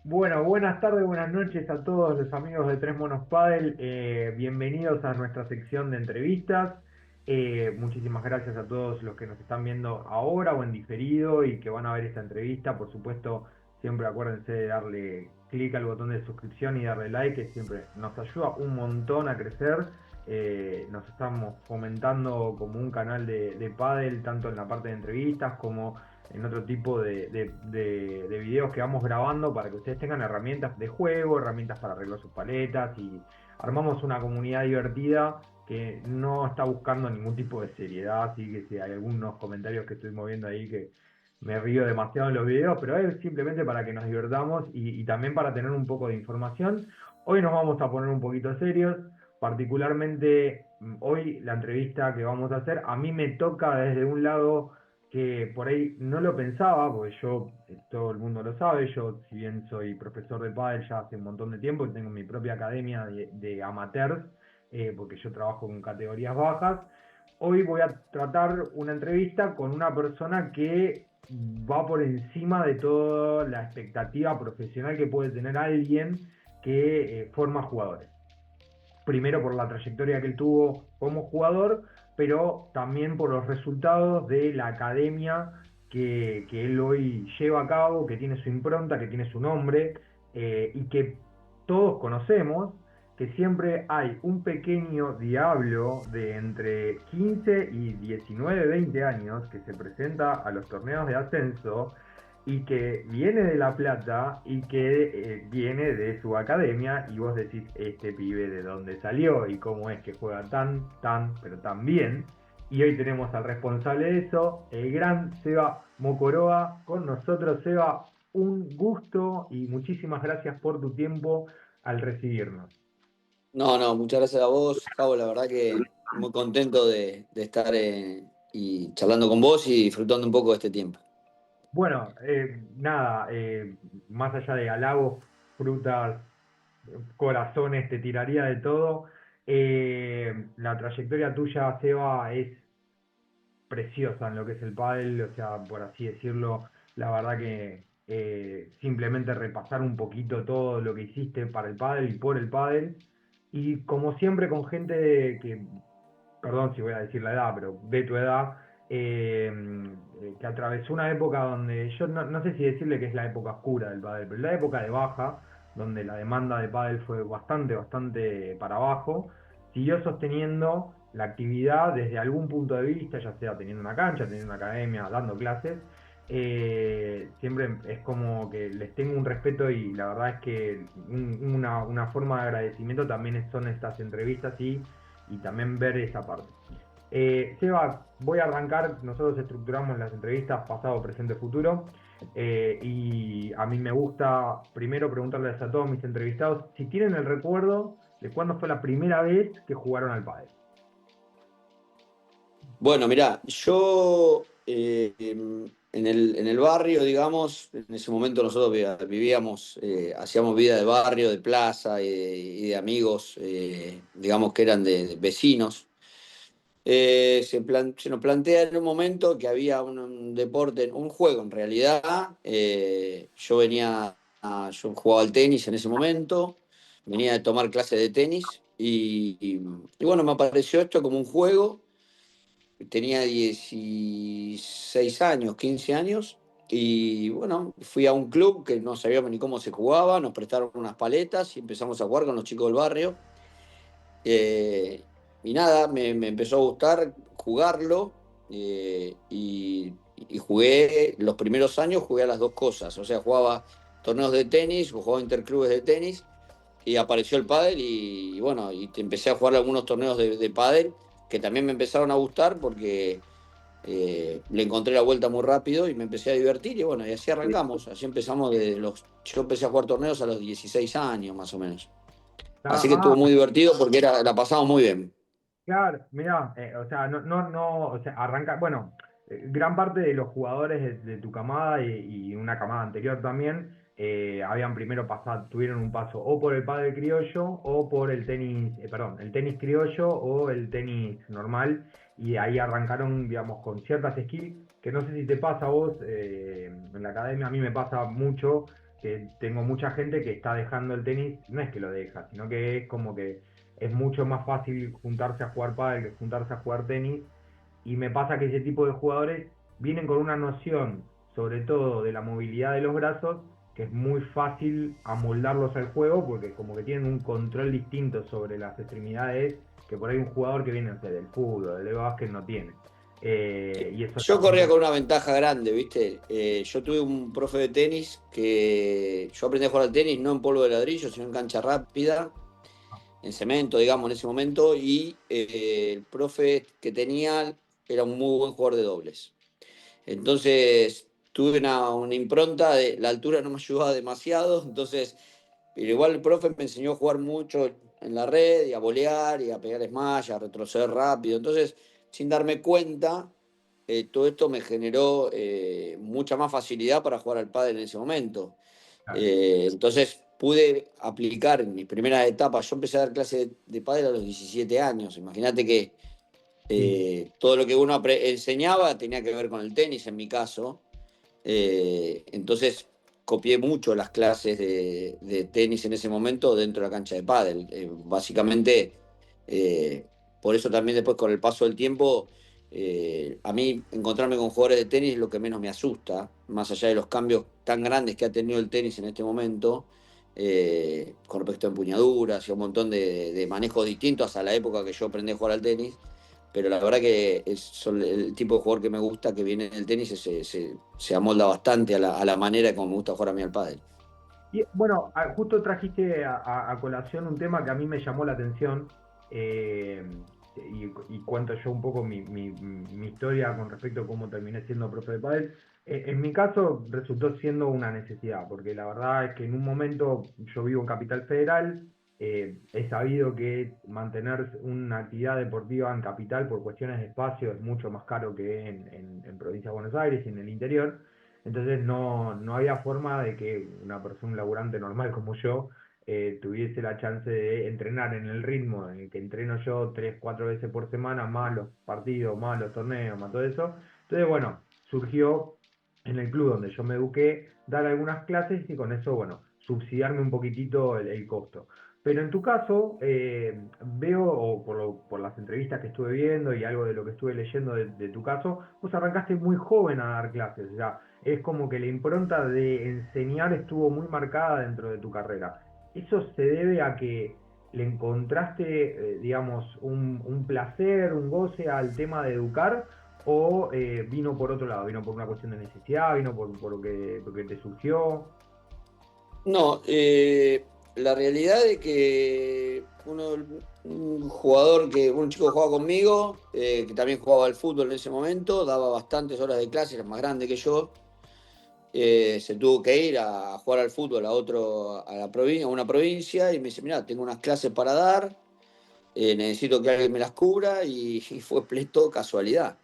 Bueno, buenas tardes, buenas noches a todos los amigos de Tres Monos Padel. Bienvenidos a nuestra sección de entrevistas. Muchísimas gracias a todos los que nos están viendo ahora o en diferido y que van a ver esta entrevista. Por supuesto, siempre acuérdense de darle clic al botón de suscripción y darle like, que siempre nos ayuda un montón a crecer. Nos estamos fomentando como un canal de pádel, tanto en la parte de entrevistas como en otro tipo de videos que vamos grabando para que ustedes tengan herramientas de juego, herramientas para arreglar sus paletas y armamos una comunidad divertida que no está buscando ningún tipo de seriedad, así que si hay algunos comentarios que estoy moviendo ahí que me río demasiado en los videos, pero es simplemente para que nos divertamos y también para tener un poco de información. Hoy nos vamos a poner un poquito serios, particularmente hoy la entrevista que vamos a hacer, a mí me toca desde un lado que por ahí no lo pensaba, porque yo, todo el mundo lo sabe, yo si bien soy profesor de pádel ya hace un montón de tiempo y tengo mi propia academia de amateurs, porque yo trabajo con categorías bajas, hoy voy a tratar una entrevista con una persona que va por encima de toda la expectativa profesional que puede tener alguien que forma jugadores primero por la trayectoria que él tuvo como jugador, pero también por los resultados de la academia que él hoy lleva a cabo, que tiene su impronta, que tiene su nombre, y que todos conocemos, que siempre hay un pequeño diablo de entre 15 y 19, 20 años que se presenta a los torneos de ascenso y que viene de La Plata y que viene de su academia y vos decís, este pibe de dónde salió y cómo es que juega pero tan bien. Y hoy tenemos al responsable de eso, el gran Seba Mocoroa, con nosotros. Seba, un gusto y muchísimas gracias por tu tiempo al recibirnos. No, no, muchas gracias a vos, Javo. La verdad que muy contento de estar y charlando con vos y disfrutando un poco de este tiempo. Bueno, nada, más allá de halagos, frutas, corazones, te tiraría de todo. La trayectoria tuya, Seba, es preciosa en lo que es el pádel, o sea, por así decirlo, la verdad que simplemente repasar un poquito todo lo que hiciste para el pádel y por el pádel, y como siempre con gente que, perdón si voy a decir la edad, pero de tu edad, que atravesó una época donde yo no sé si decirle que es la época oscura del pádel, pero la época de baja, donde la demanda de pádel fue bastante para abajo, siguió sosteniendo la actividad desde algún punto de vista, ya sea teniendo una cancha, teniendo una academia, dando clases. Siempre es como que les tengo un respeto y la verdad es que una forma de agradecimiento también son estas entrevistas y también ver esa parte. Seba, voy a arrancar, nosotros estructuramos las entrevistas pasado, presente, futuro, y a mí me gusta primero preguntarles a todos mis entrevistados si tienen el recuerdo de cuándo fue la primera vez que jugaron al pádel. Bueno, mirá, yo en el barrio, digamos, en ese momento nosotros vivíamos, hacíamos vida de barrio, de plaza y de amigos, digamos que eran de vecinos. Se nos plantea en un momento que había un deporte, un juego en realidad. Yo jugaba al tenis en ese momento, venía de tomar clases de tenis y bueno, me apareció esto como un juego. Tenía 16 años, 15 años. Y bueno, fui a un club que no sabíamos ni cómo se jugaba, nos prestaron unas paletas y empezamos a jugar con los chicos del barrio. Eh, y nada, me empezó a gustar jugarlo y jugué, los primeros años jugué a las dos cosas, o sea, jugaba torneos de tenis, jugaba interclubes de tenis y apareció el pádel y bueno, y empecé a jugar algunos torneos de pádel que también me empezaron a gustar porque le encontré la vuelta muy rápido y me empecé a divertir y bueno, y así arrancamos, así empezamos yo empecé a jugar torneos a los 16 años más o menos. Así que estuvo Ah, muy divertido porque la pasamos muy bien. claro, mirá, o sea, o sea, arranca, bueno, gran parte de los jugadores de tu camada y una camada anterior también, habían primero pasado, tuvieron un paso o por el pádel criollo o por el tenis, perdón, el tenis criollo o el tenis normal, y ahí arrancaron, digamos, con ciertas skills, que no sé si te pasa a vos, en la academia, a mí me pasa mucho, que tengo mucha gente que está dejando el tenis, no es que lo deja, sino que es como que es mucho más fácil juntarse a jugar pádel que juntarse a jugar tenis, y me pasa que ese tipo de jugadores vienen con una noción, sobre todo de la movilidad de los brazos, que es muy fácil amoldarlos al juego porque como que tienen un control distinto sobre las extremidades que por ahí un jugador que viene, no sé, del fútbol, del básquet no tiene. Y eso Yo está muy corría bueno. con una ventaja grande, ¿viste? Yo tuve un profe de tenis que yo aprendí a jugar al tenis no en polvo de ladrillo, sino en cancha rápida, en cemento, digamos, en ese momento, y el profe que tenía era un muy buen jugador de dobles. Entonces tuve una impronta de la altura no me ayudaba demasiado, entonces, pero igual el profe me enseñó a jugar mucho en la red y a volear y a pegar smash, a retroceder rápido. Entonces, sin darme cuenta, todo esto me generó mucha más facilidad para jugar al pádel en ese momento. Claro. Entonces pude aplicar en mis primeras etapas. Yo empecé a dar clases de pádel a los 17 años. Imagínate que Sí, todo lo que uno enseñaba tenía que ver con el tenis en mi caso. Entonces copié mucho las clases de tenis en ese momento dentro de la cancha de pádel. Básicamente, eh, por eso también después con el paso del tiempo, a mí encontrarme con jugadores de tenis es lo que menos me asusta, más allá de los cambios tan grandes que ha tenido el tenis en este momento, con respecto a empuñaduras y a un montón de manejos distintos a la época que yo aprendí a jugar al tenis. Pero la verdad que son el tipo de jugador que me gusta, que viene en el tenis, se amolda bastante a la manera como me gusta jugar a mí al pádel. y bueno, justo trajiste a colación un tema que a mí me llamó la atención, y cuento yo un poco mi historia con respecto a cómo terminé siendo profe de pádel. En mi caso resultó siendo una necesidad, porque la verdad es que en un momento yo vivo en Capital Federal, he sabido que mantener una actividad deportiva en Capital por cuestiones de espacio es mucho más caro que en provincia de Buenos Aires y en el interior. Entonces no había forma de que una persona, un laburante normal como yo, tuviese la chance de entrenar en el ritmo en el que entreno yo 3, 4 veces por semana, más los partidos, más los torneos, más todo eso. Entonces, bueno, surgió en el club donde yo me eduqué dar algunas clases y con eso, bueno, subsidiarme un poquitito el costo. Pero en tu caso, veo, o por las entrevistas que estuve viendo y algo de lo que estuve leyendo de tu caso, vos arrancaste muy joven a dar clases. O sea, es como que la impronta de enseñar estuvo muy marcada dentro de tu carrera. ¿Eso se debe a que le encontraste, digamos, un placer, un goce al tema de educar? ¿O vino por otro lado? ¿Vino por una cuestión de necesidad? ¿Vino por porque te surgió? No, la realidad es que un jugador un chico que jugaba conmigo, que también jugaba al fútbol en ese momento, daba bastantes horas de clase, era más grande que yo, se tuvo que ir a jugar al fútbol a la provincia, a una provincia, y me dice, mira, tengo unas clases para dar, necesito que alguien me las cubra, y fue pleto casualidad.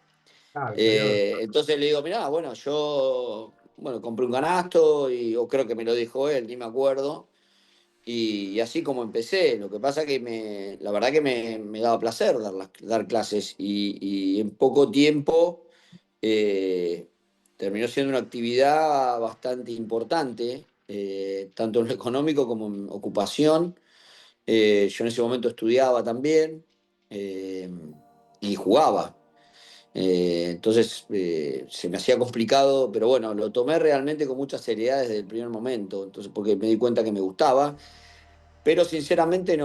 Ah, salió. Entonces le digo, mirá, bueno, yo compré un canasto, o creo que me lo dijo él, ni me acuerdo, y así como empecé. Lo que pasa que la verdad que me daba placer dar clases, y en poco tiempo eh, terminó siendo una actividad bastante importante, tanto en lo económico como en ocupación. Yo en ese momento estudiaba también, eh, y jugaba. Entonces se me hacía complicado, pero bueno, lo tomé realmente con mucha seriedad desde el primer momento, entonces, porque me di cuenta que me gustaba, pero sinceramente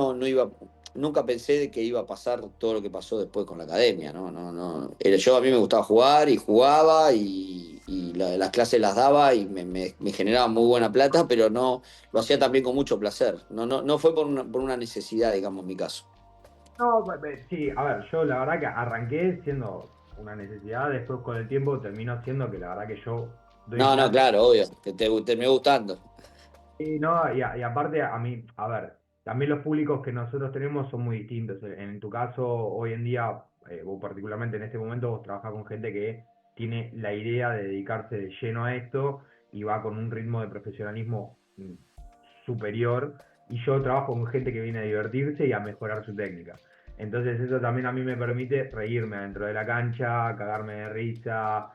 nunca pensé de que iba a pasar todo lo que pasó después con la academia, ¿no? No, no. A mí me gustaba jugar y jugaba, y las clases las daba y me generaba muy buena plata, pero no lo hacía también con mucho placer. No fue por una necesidad, digamos, en mi caso. No, sí, a ver, yo la verdad que arranqué siendo una necesidad, después con el tiempo terminó siendo que la verdad que yo doy No, no, clases. claro, obvio, que te terminó gustando. Y no, y aparte a mí, a ver, también los públicos que nosotros tenemos son muy distintos. En tu caso, hoy en día, vos particularmente en este momento, vos trabajás con gente que tiene la idea de dedicarse de lleno a esto y va con un ritmo de profesionalismo superior. Y yo trabajo con gente que viene a divertirse y a mejorar su técnica. Entonces eso también a mí me permite reírme adentro de la cancha, cagarme de risa,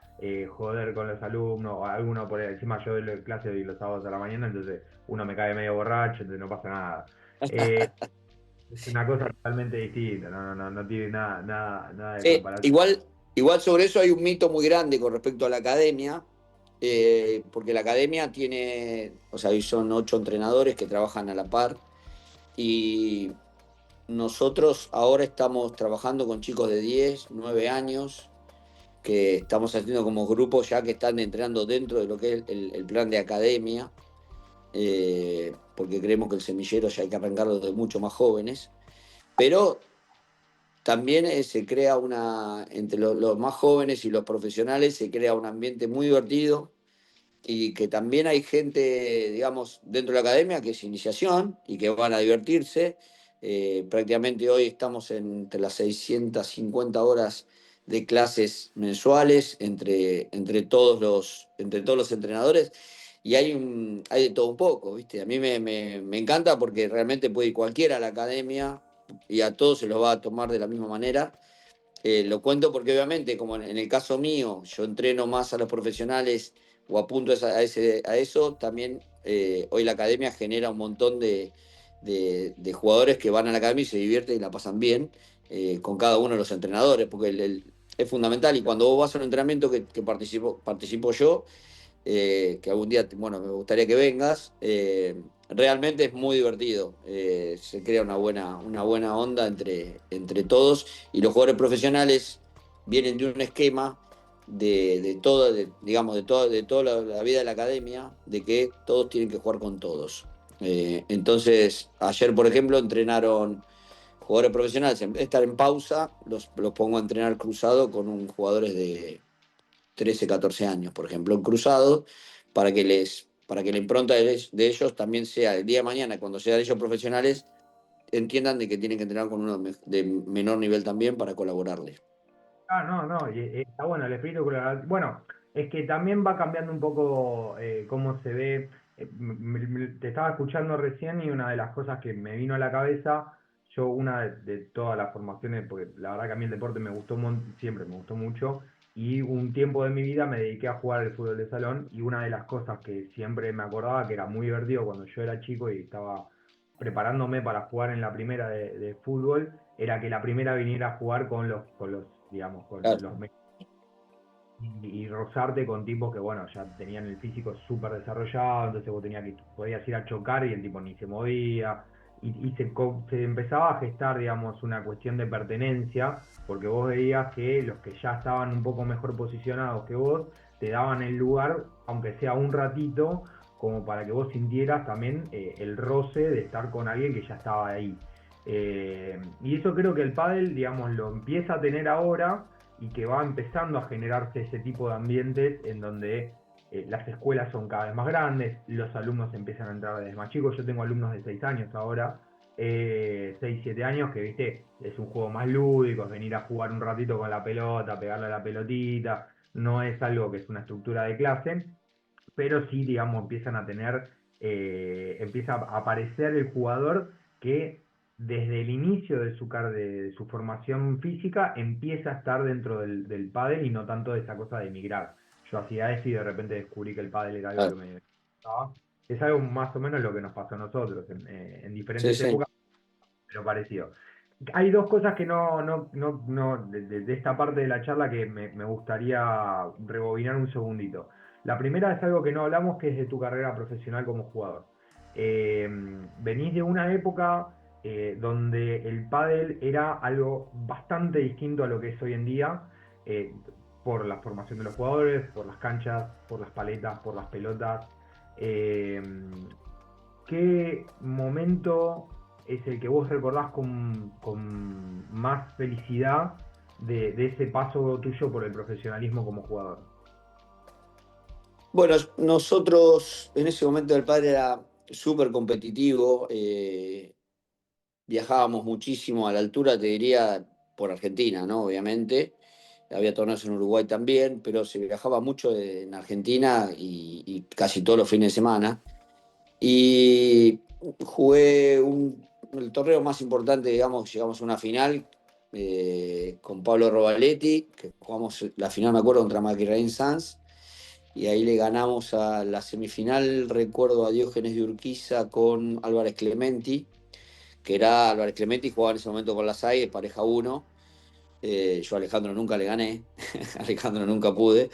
joder con los alumnos, o alguno por ahí, encima yo doy clase de los sábados a la mañana, entonces uno me cae medio borracho, entonces no pasa nada. Eh, es una cosa totalmente distinta, no tiene nada de Sí, comparación. igual sobre eso hay un mito muy grande con respecto a la academia, porque la academia tiene, o sea, hoy son 8 entrenadores que trabajan a la par y nosotros ahora estamos trabajando con chicos de 10, 9 años, que estamos haciendo como grupos ya que están entrenando dentro de lo que es el plan de academia, porque creemos que el semillero ya hay que arrancarlo de mucho más jóvenes, pero también se crea entre los más jóvenes y los profesionales se crea un ambiente muy divertido y que también hay gente, digamos, dentro de la academia que es iniciación y que van a divertirse. Prácticamente hoy estamos entre las 650 horas de clases mensuales entre todos los entrenadores y hay de todo un poco, ¿viste? A mí me encanta porque realmente puede ir cualquiera a la academia y a todos se los va a tomar de la misma manera. Lo cuento porque obviamente, como en el caso mío, yo entreno más a los profesionales o apunto a eso, también hoy la academia genera un montón de jugadores que van a la academia y se divierten y la pasan bien con cada uno de los entrenadores, porque es fundamental. Y cuando vos vas a un entrenamiento que participo yo, que algún día, bueno, me gustaría que vengas. Realmente es muy divertido. Se crea una buena onda entre todos y los jugadores profesionales vienen de un esquema digamos, de toda la vida de la academia, de que todos tienen que jugar con todos. Entonces, ayer, por ejemplo, entrenaron jugadores profesionales. En vez de estar en pausa, los pongo a entrenar cruzado con un jugadores de 13, 14 años, por ejemplo, en cruzado, para que la impronta de ellos también sea el día de mañana, cuando sean ellos profesionales, entiendan de que tienen que entrenar con uno de menor nivel también para colaborarles. No, está bueno el espíritu colaborativo. Bueno, es que también va cambiando un poco cómo se ve. Te estaba escuchando recién y una de las cosas que me vino a la cabeza, yo una de todas las formaciones, porque la verdad que a mí el deporte me gustó siempre, me gustó mucho, y un tiempo de mi vida me dediqué a jugar al fútbol de salón, y una de las cosas que siempre me acordaba que era muy divertido cuando yo era chico y estaba preparándome para jugar en la primera de fútbol, era que la primera viniera a jugar con los digamos, con Claro, y rozarte con tipos que, bueno, ya tenían el físico súper desarrollado, entonces vos podías ir a chocar y el tipo ni se movía, y se empezaba a gestar, digamos, una cuestión de pertenencia, porque vos veías que los que ya estaban un poco mejor posicionados que vos, te daban el lugar, aunque sea un ratito, como para que vos sintieras también el roce de estar con alguien que ya estaba ahí. Y eso creo que el pádel, digamos, lo empieza a tener ahora y que va empezando a generarse ese tipo de ambientes en donde las escuelas son cada vez más grandes, los alumnos empiezan a entrar desde más chicos. Yo tengo alumnos de 6 años ahora, 6 7 años, que viste, es un juego más lúdico, es venir a jugar un ratito con la pelota, pegarle a la pelotita, no es algo que es una estructura de clase, pero sí, digamos, empieza a aparecer el jugador que desde el inicio de su formación física empieza a estar dentro del pádel y no tanto de esa cosa de emigrar. Yo hacía eso y de repente descubrí que el pádel era algo que claro. me gustaba. Es algo más o menos lo que nos pasó a nosotros en Sí, diferentes sí. épocas, pero parecido. Hay dos cosas que de esta parte de la charla que me gustaría rebobinar un segundito. La primera es algo que no hablamos, que es de tu carrera profesional como jugador. Eh, Venís de una época donde el pádel era algo bastante distinto a lo que es hoy en día, eh, por la formación de los jugadores, por las canchas, por las paletas, por las pelotas. Eh, ¿Qué momento es el que vos recordás con más felicidad de ese paso tuyo por el profesionalismo como jugador? Bueno, nosotros en ese momento el padre era súper competitivo, viajábamos muchísimo a la altura, te diría, por Argentina, ¿no? Obviamente. Había torneos en Uruguay también, pero se viajaba mucho en Argentina y casi todos los fines de semana. Y jugué el torneo más importante, digamos, llegamos a una final con Pablo Rovaletti, que jugamos la final, me acuerdo, contra Maquirain Sanz, y ahí le ganamos a la semifinal, recuerdo a Diógenes de Urquiza con Álvarez Clementi, que era Álvarez Clementi, jugaba en ese momento con la SAI, pareja uno. Yo a Alejandro nunca le gané, a Alejandro nunca pude,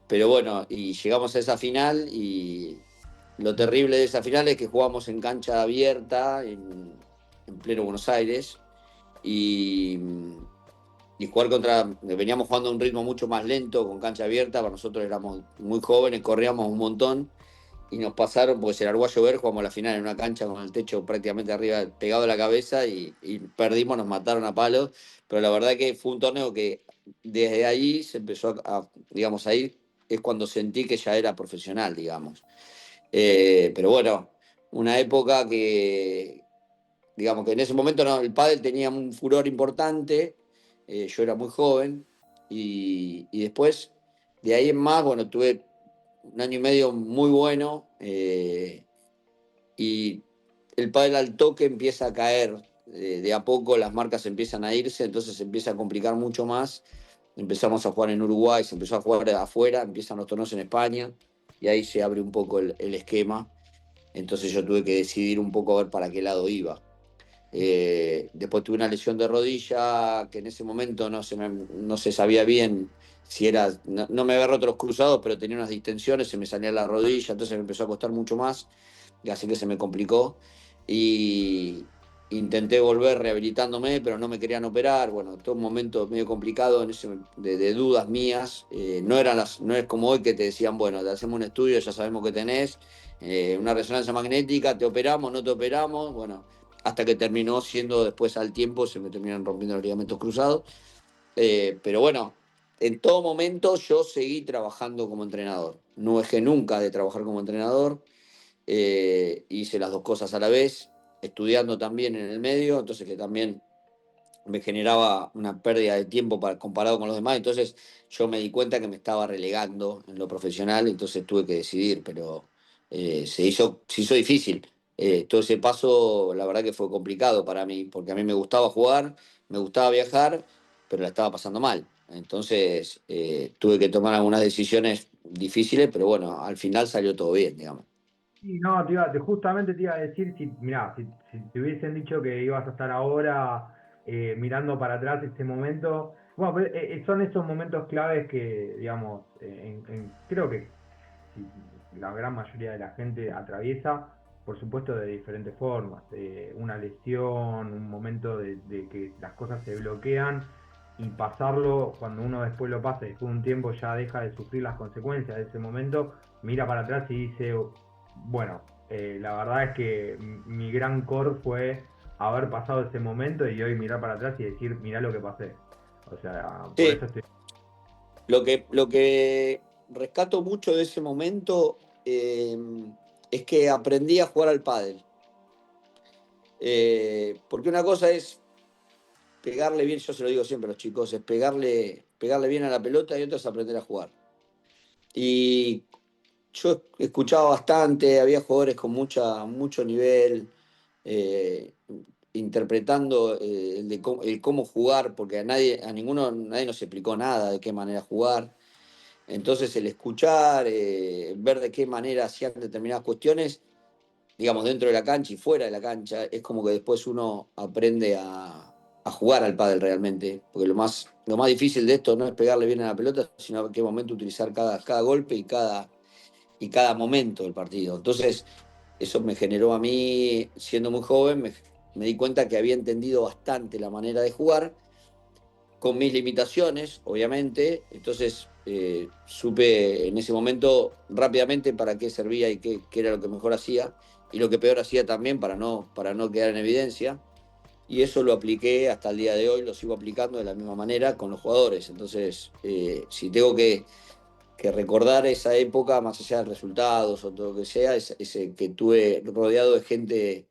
pero bueno, y llegamos a esa final y lo terrible de esa final es que jugamos en cancha abierta, en pleno Buenos Aires, y, y jugar contra, veníamos jugando a un ritmo mucho más lento, con cancha abierta, para nosotros éramos muy jóvenes, corríamos un montón, y nos pasaron, porque se largó a llover, jugamos la final en una cancha con el techo prácticamente arriba, pegado a la cabeza, y perdimos, nos mataron a palos, pero la verdad que fue un torneo que desde ahí se empezó digamos, ahí es cuando sentí que ya era profesional, digamos. Pero bueno, una época que, digamos que en ese momento no, el pádel tenía un furor importante, yo era muy joven, y después, de ahí en más, bueno, tuve un año y medio muy bueno, y el pádel al toque empieza a caer, de a poco las marcas empiezan a irse, entonces se empieza a complicar mucho más. Empezamos a jugar en Uruguay, se empezó a jugar afuera, empiezan los torneos en España, y ahí se abre un poco el esquema. Entonces yo tuve que decidir un poco a ver para qué lado iba. Después tuve una lesión de rodilla que en ese momento no se sabía bien si era, no me había roto los cruzados, pero tenía unas distensiones, se me salía la rodilla, entonces me empezó a costar mucho más, y así que se me complicó. Y intenté volver rehabilitándome, pero no me querían operar. Bueno, todo un momento medio complicado de dudas mías. No es como hoy que te decían, bueno, te hacemos un estudio, ya sabemos que tenés una resonancia magnética, te operamos, no te operamos. Bueno, hasta que terminó siendo después al tiempo, se me terminaron rompiendo los ligamentos cruzados. Pero bueno, en todo momento yo seguí trabajando como entrenador. No dejé nunca de trabajar como entrenador. Hice las dos cosas a la vez, estudiando también en el medio, entonces que también me generaba una pérdida de tiempo comparado con los demás, entonces yo me di cuenta que me estaba relegando en lo profesional, entonces tuve que decidir, pero se hizo difícil. Todo ese paso, la verdad que fue complicado para mí, porque a mí me gustaba jugar, me gustaba viajar, pero la estaba pasando mal. Entonces tuve que tomar algunas decisiones difíciles, pero bueno, al final salió todo bien, digamos. Sí, no, justamente te iba a decir, si, mirá, si te hubiesen dicho que ibas a estar ahora mirando para atrás este momento, bueno, pero, son estos momentos claves que, digamos, creo que sí, la gran mayoría de la gente atraviesa, por supuesto, de diferentes formas. Una lesión, un momento de que las cosas se bloquean y pasarlo, cuando uno después lo pasa y después de un tiempo ya deja de sufrir las consecuencias de ese momento, mira para atrás y dice, bueno, la verdad es que mi gran core fue haber pasado ese momento y hoy mirar para atrás y decir, mirá lo que pasé. O sea, por Sí, eso estoy... lo que rescato mucho de ese momento es que aprendí a jugar al pádel. Porque una cosa es pegarle bien, yo se lo digo siempre a los chicos, es pegarle bien a la pelota, y otra es aprender a jugar. Y yo escuchaba bastante, había jugadores con mucho nivel, eh, interpretando el cómo jugar, porque nadie nos explicó nada de qué manera jugar. Entonces el escuchar, ver de qué manera hacían determinadas cuestiones, digamos, dentro de la cancha y fuera de la cancha, es como que después uno aprende a jugar al pádel realmente, porque lo más difícil de esto no es pegarle bien a la pelota, sino en qué momento utilizar cada golpe y cada momento del partido. Entonces, eso me generó a mí, siendo muy joven, me di cuenta que había entendido bastante la manera de jugar, con mis limitaciones, obviamente. Entonces, supe en ese momento rápidamente para qué servía y qué era lo que mejor hacía, y lo que peor hacía también para no quedar en evidencia. Y eso lo apliqué hasta el día de hoy, lo sigo aplicando de la misma manera con los jugadores. Entonces, si tengo que recordar esa época, más allá de resultados o todo lo que sea, ese que tuve rodeado de gente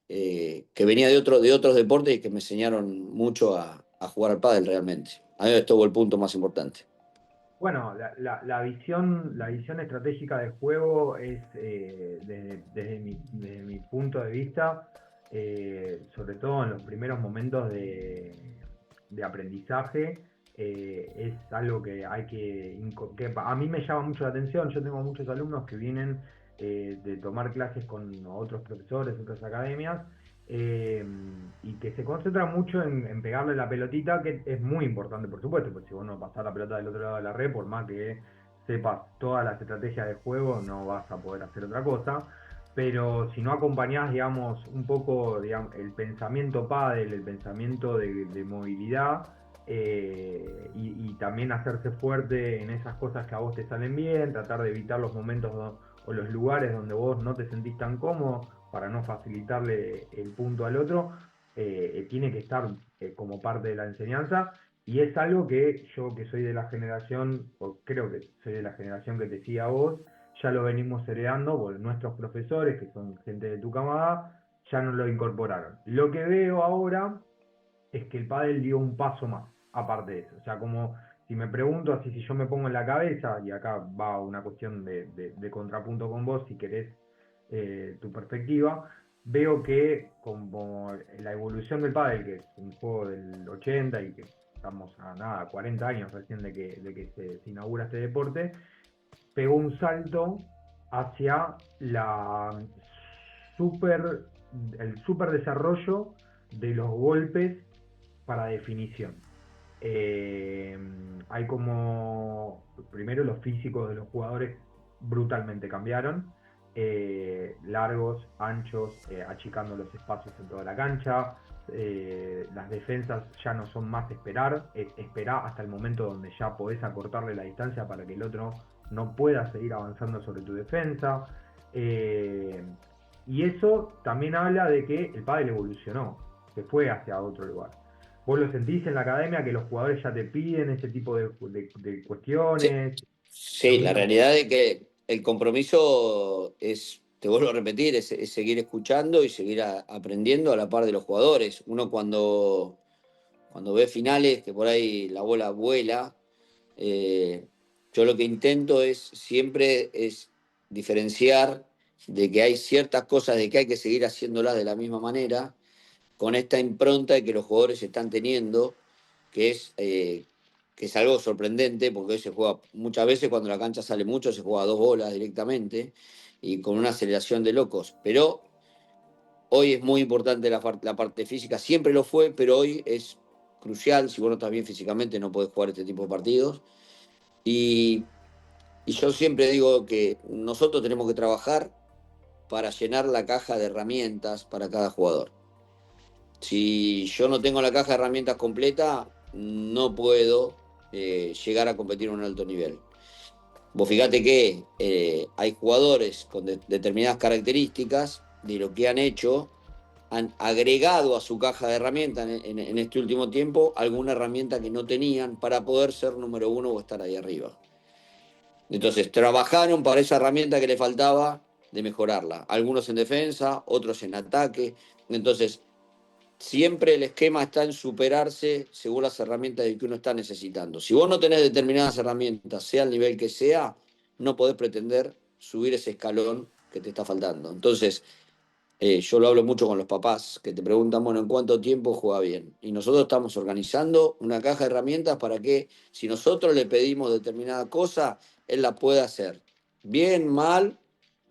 que venía de otros deportes y que me enseñaron mucho a jugar al pádel realmente. A mí esto fue el punto más importante. Bueno, la visión estratégica del juego es, desde mi punto de vista, sobre todo en los primeros momentos de aprendizaje, es algo que hay que a mí me llama mucho la atención. Yo tengo muchos alumnos que vienen de tomar clases con otros profesores, otras academias, eh, y que se concentran mucho en pegarle la pelotita, que es muy importante, por supuesto, porque si vos no pasás la pelota del otro lado de la red, por más que sepas todas las estrategias de juego, no vas a poder hacer otra cosa. Pero si no acompañás, digamos, un poco, digamos, el pensamiento pádel, el pensamiento de movilidad, y también hacerse fuerte en esas cosas que a vos te salen bien, tratar de evitar los momentos o los lugares donde vos no te sentís tan cómodo para no facilitarle el punto al otro, tiene que estar como parte de la enseñanza. Y es algo que yo, que soy de la generación, o creo que soy de la generación que te sigue a vos, ya lo venimos heredando, porque nuestros profesores, que son gente de tu camada, ya nos lo incorporaron. Lo que veo ahora es que el pádel dio un paso más, aparte de eso. O sea, como si me pregunto, así si yo me pongo en la cabeza, y acá va una cuestión de contrapunto con vos, si querés tu perspectiva, veo que como la evolución del pádel, que es un juego del 80 y que estamos a nada, 40 años recién de que se inaugura este deporte, pegó un salto hacia super, el super desarrollo de los golpes para definición. Eh, Hay como, primero los físicos de los jugadores brutalmente cambiaron, largos, anchos, achicando los espacios en toda la cancha. Las defensas ya no son más esperar, es esperar hasta el momento donde ya podés acortarle la distancia para que el otro no pueda seguir avanzando sobre tu defensa. Eh, y eso también habla de que el pádel evolucionó, se fue hacia otro lugar. ¿Vos lo sentís en la academia que los jugadores ya te piden ese tipo de Sí, cuestiones? Lo sí, la mismo. realidad es que el compromiso es, te vuelvo a repetir, es seguir escuchando y seguir aprendiendo a la par de los jugadores. Uno cuando ve finales, que por ahí la bola vuela, eh, yo lo que intento es siempre es diferenciar de que hay ciertas cosas de que hay que seguir haciéndolas de la misma manera, con esta impronta que los jugadores están teniendo, que es, eh, que es algo sorprendente, porque hoy se juega muchas veces cuando la cancha sale mucho, se juega a dos bolas directamente y con una aceleración de locos. Pero hoy es muy importante la parte física, siempre lo fue, pero hoy es crucial. Si vos no estás bien físicamente, no podés jugar este tipo de partidos. Y, y yo siempre digo que nosotros tenemos que trabajar para llenar la caja de herramientas para cada jugador. Si yo no tengo la caja de herramientas completa, no puedo llegar a competir a un alto nivel. Vos fíjate que hay jugadores con determinadas características de lo que han hecho, han agregado a su caja de herramientas en este último tiempo alguna herramienta que no tenían para poder ser número uno o estar ahí arriba. Entonces, trabajaron para esa herramienta que le faltaba de mejorarla. Algunos en defensa, otros en ataque. Entonces, siempre el esquema está en superarse según las herramientas que uno está necesitando. Si vos no tenés determinadas herramientas, sea el nivel que sea, no podés pretender subir ese escalón que te está faltando. Entonces, yo lo hablo mucho con los papás que te preguntan, bueno, ¿en cuánto tiempo juega bien? Y nosotros estamos organizando una caja de herramientas para que si nosotros le pedimos determinada cosa, él la pueda hacer. Bien, mal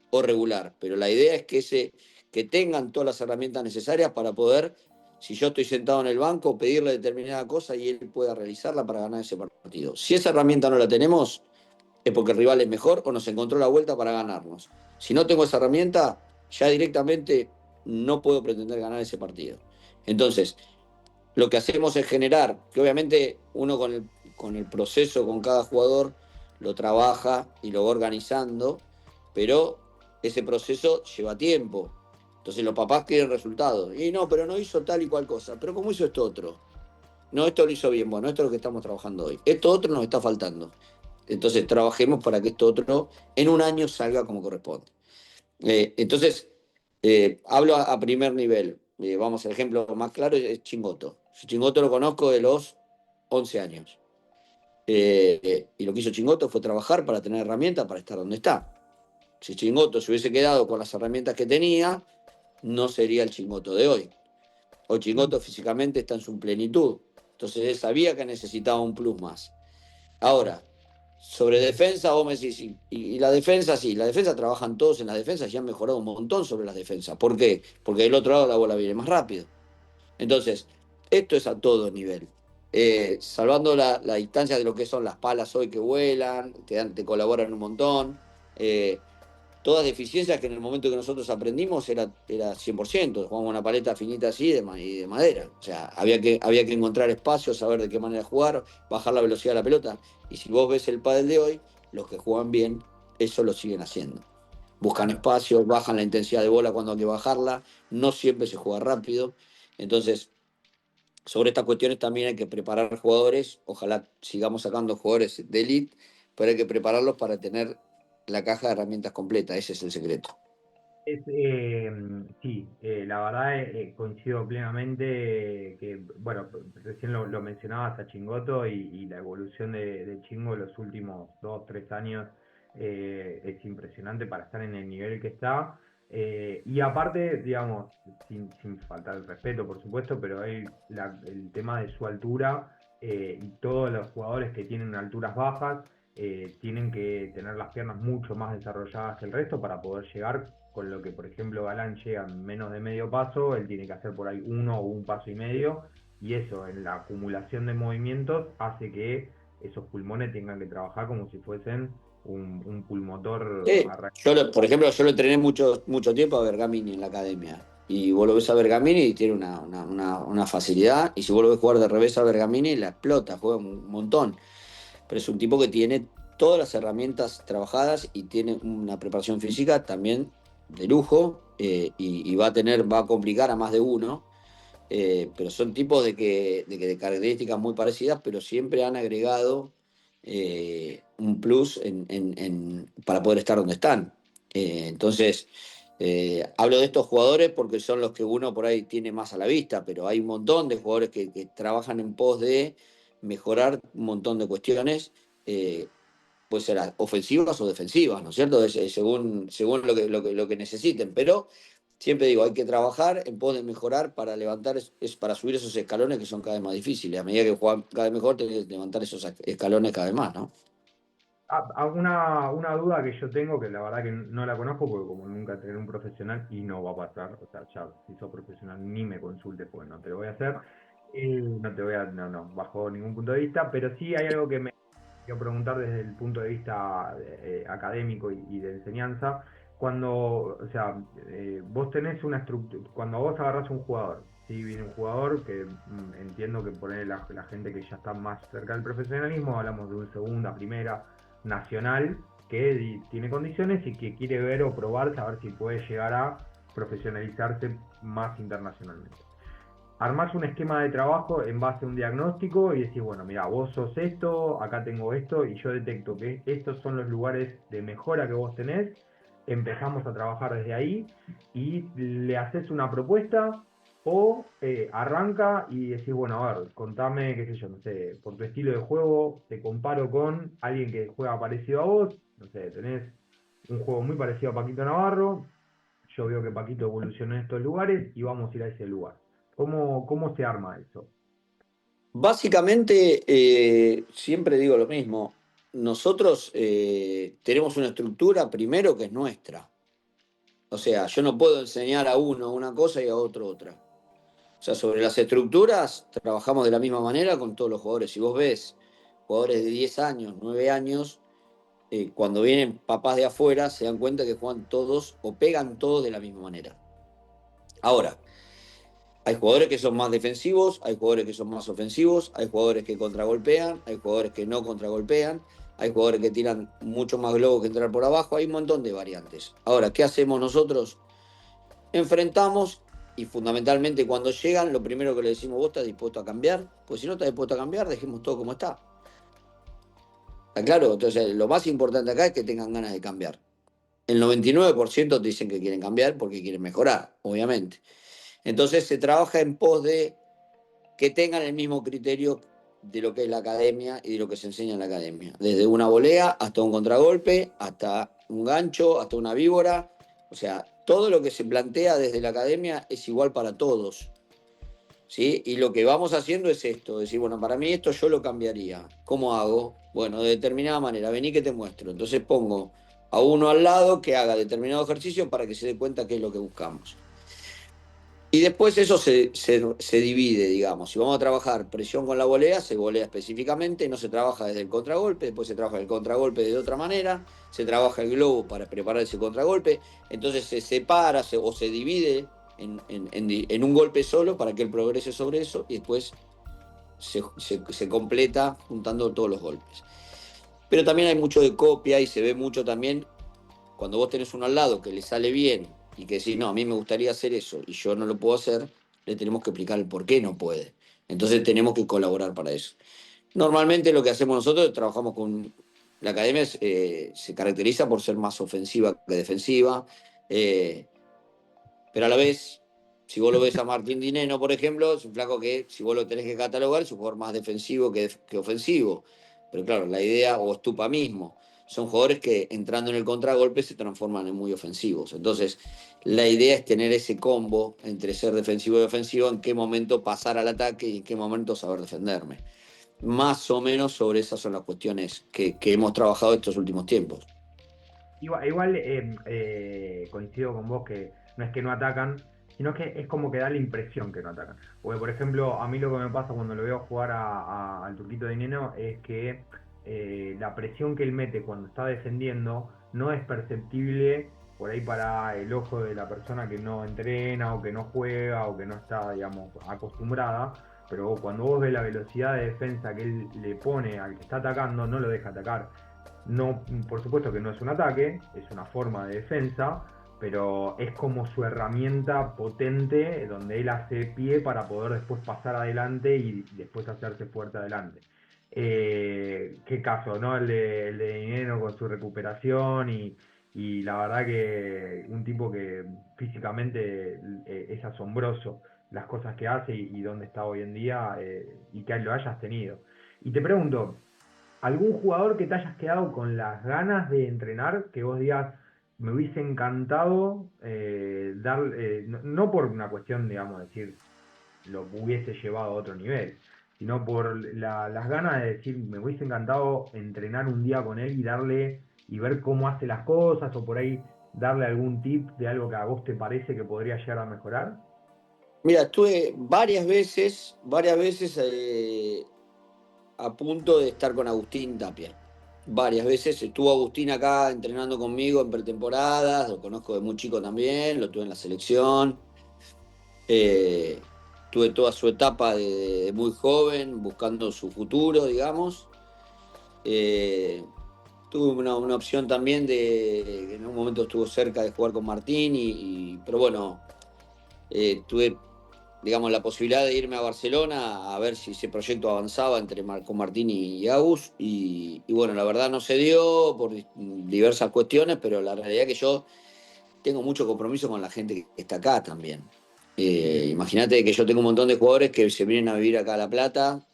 o regular. Pero la idea es que tengan todas las herramientas necesarias para poder, si yo estoy sentado en el banco, pedirle determinada cosa y él pueda realizarla para ganar ese partido. Si esa herramienta no la tenemos, es porque el rival es mejor o nos encontró la vuelta para ganarnos. Si no tengo esa herramienta, ya directamente no puedo pretender ganar ese partido. Entonces, lo que hacemos es generar, que obviamente uno con el proceso, con cada jugador, lo trabaja y lo va organizando, pero ese proceso lleva tiempo. Entonces los papás quieren resultados. Y no, pero no hizo tal y cual cosa. Pero ¿cómo hizo esto otro? No, esto lo hizo bien. Bueno, esto es lo que estamos trabajando hoy. Esto otro nos está faltando. Entonces trabajemos para que esto otro en un año salga como corresponde. Entonces, hablo a primer nivel. Vamos, el ejemplo más claro es Chingoto. Chingoto lo conozco de los 11 años. Y lo que hizo Chingoto fue trabajar para tener herramientas para estar donde está. Si Chingoto se hubiese quedado con las herramientas que tenía, no sería el Chingoto de hoy. Hoy Chingoto físicamente está en su plenitud. Entonces él sabía que necesitaba un plus más. Ahora, sobre defensa, vos me decís, y la defensa, sí, la defensa trabajan todos en la defensa y han mejorado un montón sobre las defensas. ¿Por qué? Porque del otro lado la bola viene más rápido. Entonces, esto es a todo nivel. Salvando la distancia de lo que son las palas hoy que vuelan, te colaboran un montón. Todas deficiencias que en el momento que nosotros aprendimos era 100%. Jugamos una paleta finita así y de madera. O sea, había que encontrar espacios, saber de qué manera jugar, bajar la velocidad de la pelota. Y si vos ves el pádel de hoy, los que juegan bien, eso lo siguen haciendo. Buscan Claro. espacios, bajan la intensidad de bola cuando hay que bajarla, no siempre se juega rápido. Entonces, sobre estas cuestiones también hay que preparar jugadores, ojalá sigamos sacando jugadores de elite, pero hay que prepararlos para tener la caja de herramientas completa, ese es el secreto. Sí, la verdad coincido plenamente que, bueno, recién lo mencionabas a Chingoto y la evolución de Chingo en los últimos 2, 3 años es impresionante para estar en el nivel que está. Y aparte, digamos, sin faltar el respeto, por supuesto, pero el tema de su altura y todos los jugadores que tienen alturas bajas tienen que tener las piernas mucho más desarrolladas que el resto para poder llegar con lo que, por ejemplo, Galán llega en menos de medio paso, él tiene que hacer por ahí 1 o 1,5 pasos, y eso, en la acumulación de movimientos, hace que esos pulmones tengan que trabajar como si fuesen un pulmotor Sí, por ejemplo, yo lo entrené mucho tiempo a Bergamini en la academia. Y vos lo ves a Bergamini y tiene una facilidad. Y si vos lo ves jugar de revés a Bergamini, la explota, juega un montón. Pero es un tipo que tiene todas las herramientas trabajadas y tiene una preparación física también de lujo. Y va a complicar a más de uno. Pero son tipos de características muy parecidas, pero siempre han agregado un plus para poder estar donde están. Entonces, hablo de estos jugadores porque son los que uno por ahí tiene más a la vista, pero hay un montón de jugadores que trabajan en pos de mejorar un montón de cuestiones. Puede ser ofensivas o defensivas, ¿no es cierto? Según lo que necesiten, pero siempre digo, hay que trabajar en pos de mejorar para levantar, para subir esos escalones que son cada vez más difíciles. A medida que juegan cada vez mejor, tenés que levantar esos escalones cada vez más, ¿no? Una duda que yo tengo, que la verdad que no la conozco, porque como nunca tener un profesional, y no va a pasar, o sea, ya si sos profesional ni me consultes, pues no te lo voy a hacer, no te voy a, no, bajo ningún punto de vista, pero sí hay algo que me quiero preguntar desde el punto de vista académico y de enseñanza. Cuando, o sea, vos tenés una estructura, cuando vos agarrás un jugador, ¿sí? Viene un jugador que entiendo que poner la gente que ya está más cerca del profesionalismo, hablamos de un segunda, primera, nacional, que tiene condiciones y que quiere ver o probar, saber si puede llegar a profesionalizarse más internacionalmente. Armás un esquema de trabajo en base a un diagnóstico y decís, bueno, mira, vos sos esto, acá tengo esto, y yo detecto que estos son los lugares de mejora que vos tenés, empezamos a trabajar desde ahí y le haces una propuesta o arranca y decís, bueno, a ver, contame, qué sé yo, no sé, por tu estilo de juego, te comparo con alguien que juega parecido a vos, no sé, tenés un juego muy parecido a Paquito Navarro, yo veo que Paquito evoluciona en estos lugares y vamos a ir a ese lugar. ¿Cómo se arma eso? Básicamente, siempre digo lo mismo. Nosotros tenemos una estructura primero que es nuestra. O sea, yo no puedo enseñar a uno una cosa y a otro otra. O sea, sobre las estructuras trabajamos de la misma manera con todos los jugadores. Si vos ves jugadores de 10 años, 9 años, cuando vienen papás de afuera, se dan cuenta que juegan todos o pegan todos de la misma manera. Ahora, hay jugadores que son más defensivos, hay jugadores que son más ofensivos, hay jugadores que contragolpean, hay jugadores que no contragolpean, hay jugadores que tiran mucho más globo que entrar por abajo, hay un montón de variantes. Ahora, ¿qué hacemos nosotros? Enfrentamos y fundamentalmente cuando llegan, lo primero que le decimos, ¿vos estás dispuesto a cambiar? Pues si no estás dispuesto a cambiar, dejemos todo como está. ¿Está claro? Entonces, lo más importante acá es que tengan ganas de cambiar. El 99% te dicen que quieren cambiar porque quieren mejorar, obviamente. Entonces se trabaja en pos de que tengan el mismo criterio de lo que es la academia y de lo que se enseña en la academia. Desde una volea hasta un contragolpe, hasta un gancho, hasta una víbora. O sea, todo lo que se plantea desde la academia es igual para todos. ¿Sí? Y lo que vamos haciendo es esto, decir, bueno, para mí esto yo lo cambiaría. ¿Cómo hago? Bueno, de determinada manera, vení que te muestro. Entonces pongo a uno al lado que haga determinado ejercicio para que se dé cuenta qué es lo que buscamos. Y después eso se divide, digamos. Si vamos a trabajar presión con la volea, se volea específicamente, no se trabaja desde el contragolpe, después se trabaja el contragolpe de otra manera, se trabaja el globo para preparar ese contragolpe, entonces se separa o se divide en un golpe solo para que él progrese sobre eso y después se completa juntando todos los golpes. Pero también hay mucho de copia y se ve mucho también cuando vos tenés uno al lado que le sale bien y que decís, no, a mí me gustaría hacer eso y yo no lo puedo hacer, le tenemos que explicar el por qué no puede. Entonces tenemos que colaborar para eso. Normalmente lo que hacemos nosotros, trabajamos con... La academia se caracteriza por ser más ofensiva que defensiva, eh, pero a la vez, si vos lo ves a Martín Dineno, por ejemplo, es un flaco que, si vos lo tenés que catalogar, es un jugador más defensivo que ofensivo. Pero claro, la idea, o Stupa mismo, son jugadores que entrando en el contragolpe se transforman en muy ofensivos. Entonces, la idea es tener ese combo entre ser defensivo y ofensivo, en qué momento pasar al ataque y en qué momento saber defenderme. Más o menos sobre esas son las cuestiones que hemos trabajado estos últimos tiempos. Igual, coincido con vos que no atacan, sino que es como que da la impresión que no atacan. Porque, por ejemplo, a mí lo que me pasa cuando lo veo jugar al Turquito de Neno es que la presión que él mete cuando está defendiendo no es perceptible por ahí para el ojo de la persona que no entrena o que no juega o que no está, digamos, acostumbrada. Pero cuando vos ves la velocidad de defensa que él le pone al que está atacando, no lo deja atacar. No, por supuesto que no es un ataque, es una forma de defensa, pero es como su herramienta potente donde él hace pie para poder después pasar adelante y después hacerse fuerte adelante. Qué caso, ¿no? El de Dinero con su recuperación y la verdad que un tipo que físicamente es asombroso las cosas que hace y dónde está hoy en día y que lo hayas tenido. Y te pregunto, ¿algún jugador que te hayas quedado con las ganas de entrenar, que vos digas, me hubiese encantado dar, no por una cuestión, digamos, decir, lo hubiese llevado a otro nivel, sino por las ganas de decir, me hubiese encantado entrenar un día con él y darle y ver cómo hace las cosas, o por ahí darle algún tip de algo que a vos te parece que podría llegar a mejorar? Mira, estuve varias veces a punto de estar con Agustín Tapia. Varias veces estuvo Agustín acá entrenando conmigo en pretemporadas, lo conozco de muy chico también, lo tuve en la selección. Eh, Tuve toda su etapa de muy joven, buscando su futuro, digamos. Eh, Tuve una opción también de que en un momento estuvo cerca de jugar con Martín, pero bueno, tuve digamos, la posibilidad de irme a Barcelona a ver si ese proyecto avanzaba con Martín y Agus. Y bueno, la verdad no se dio por diversas cuestiones, pero la realidad es que yo tengo mucho compromiso con la gente que está acá también. Imagínate que yo tengo un montón de jugadores que se vienen a vivir acá a La Plata,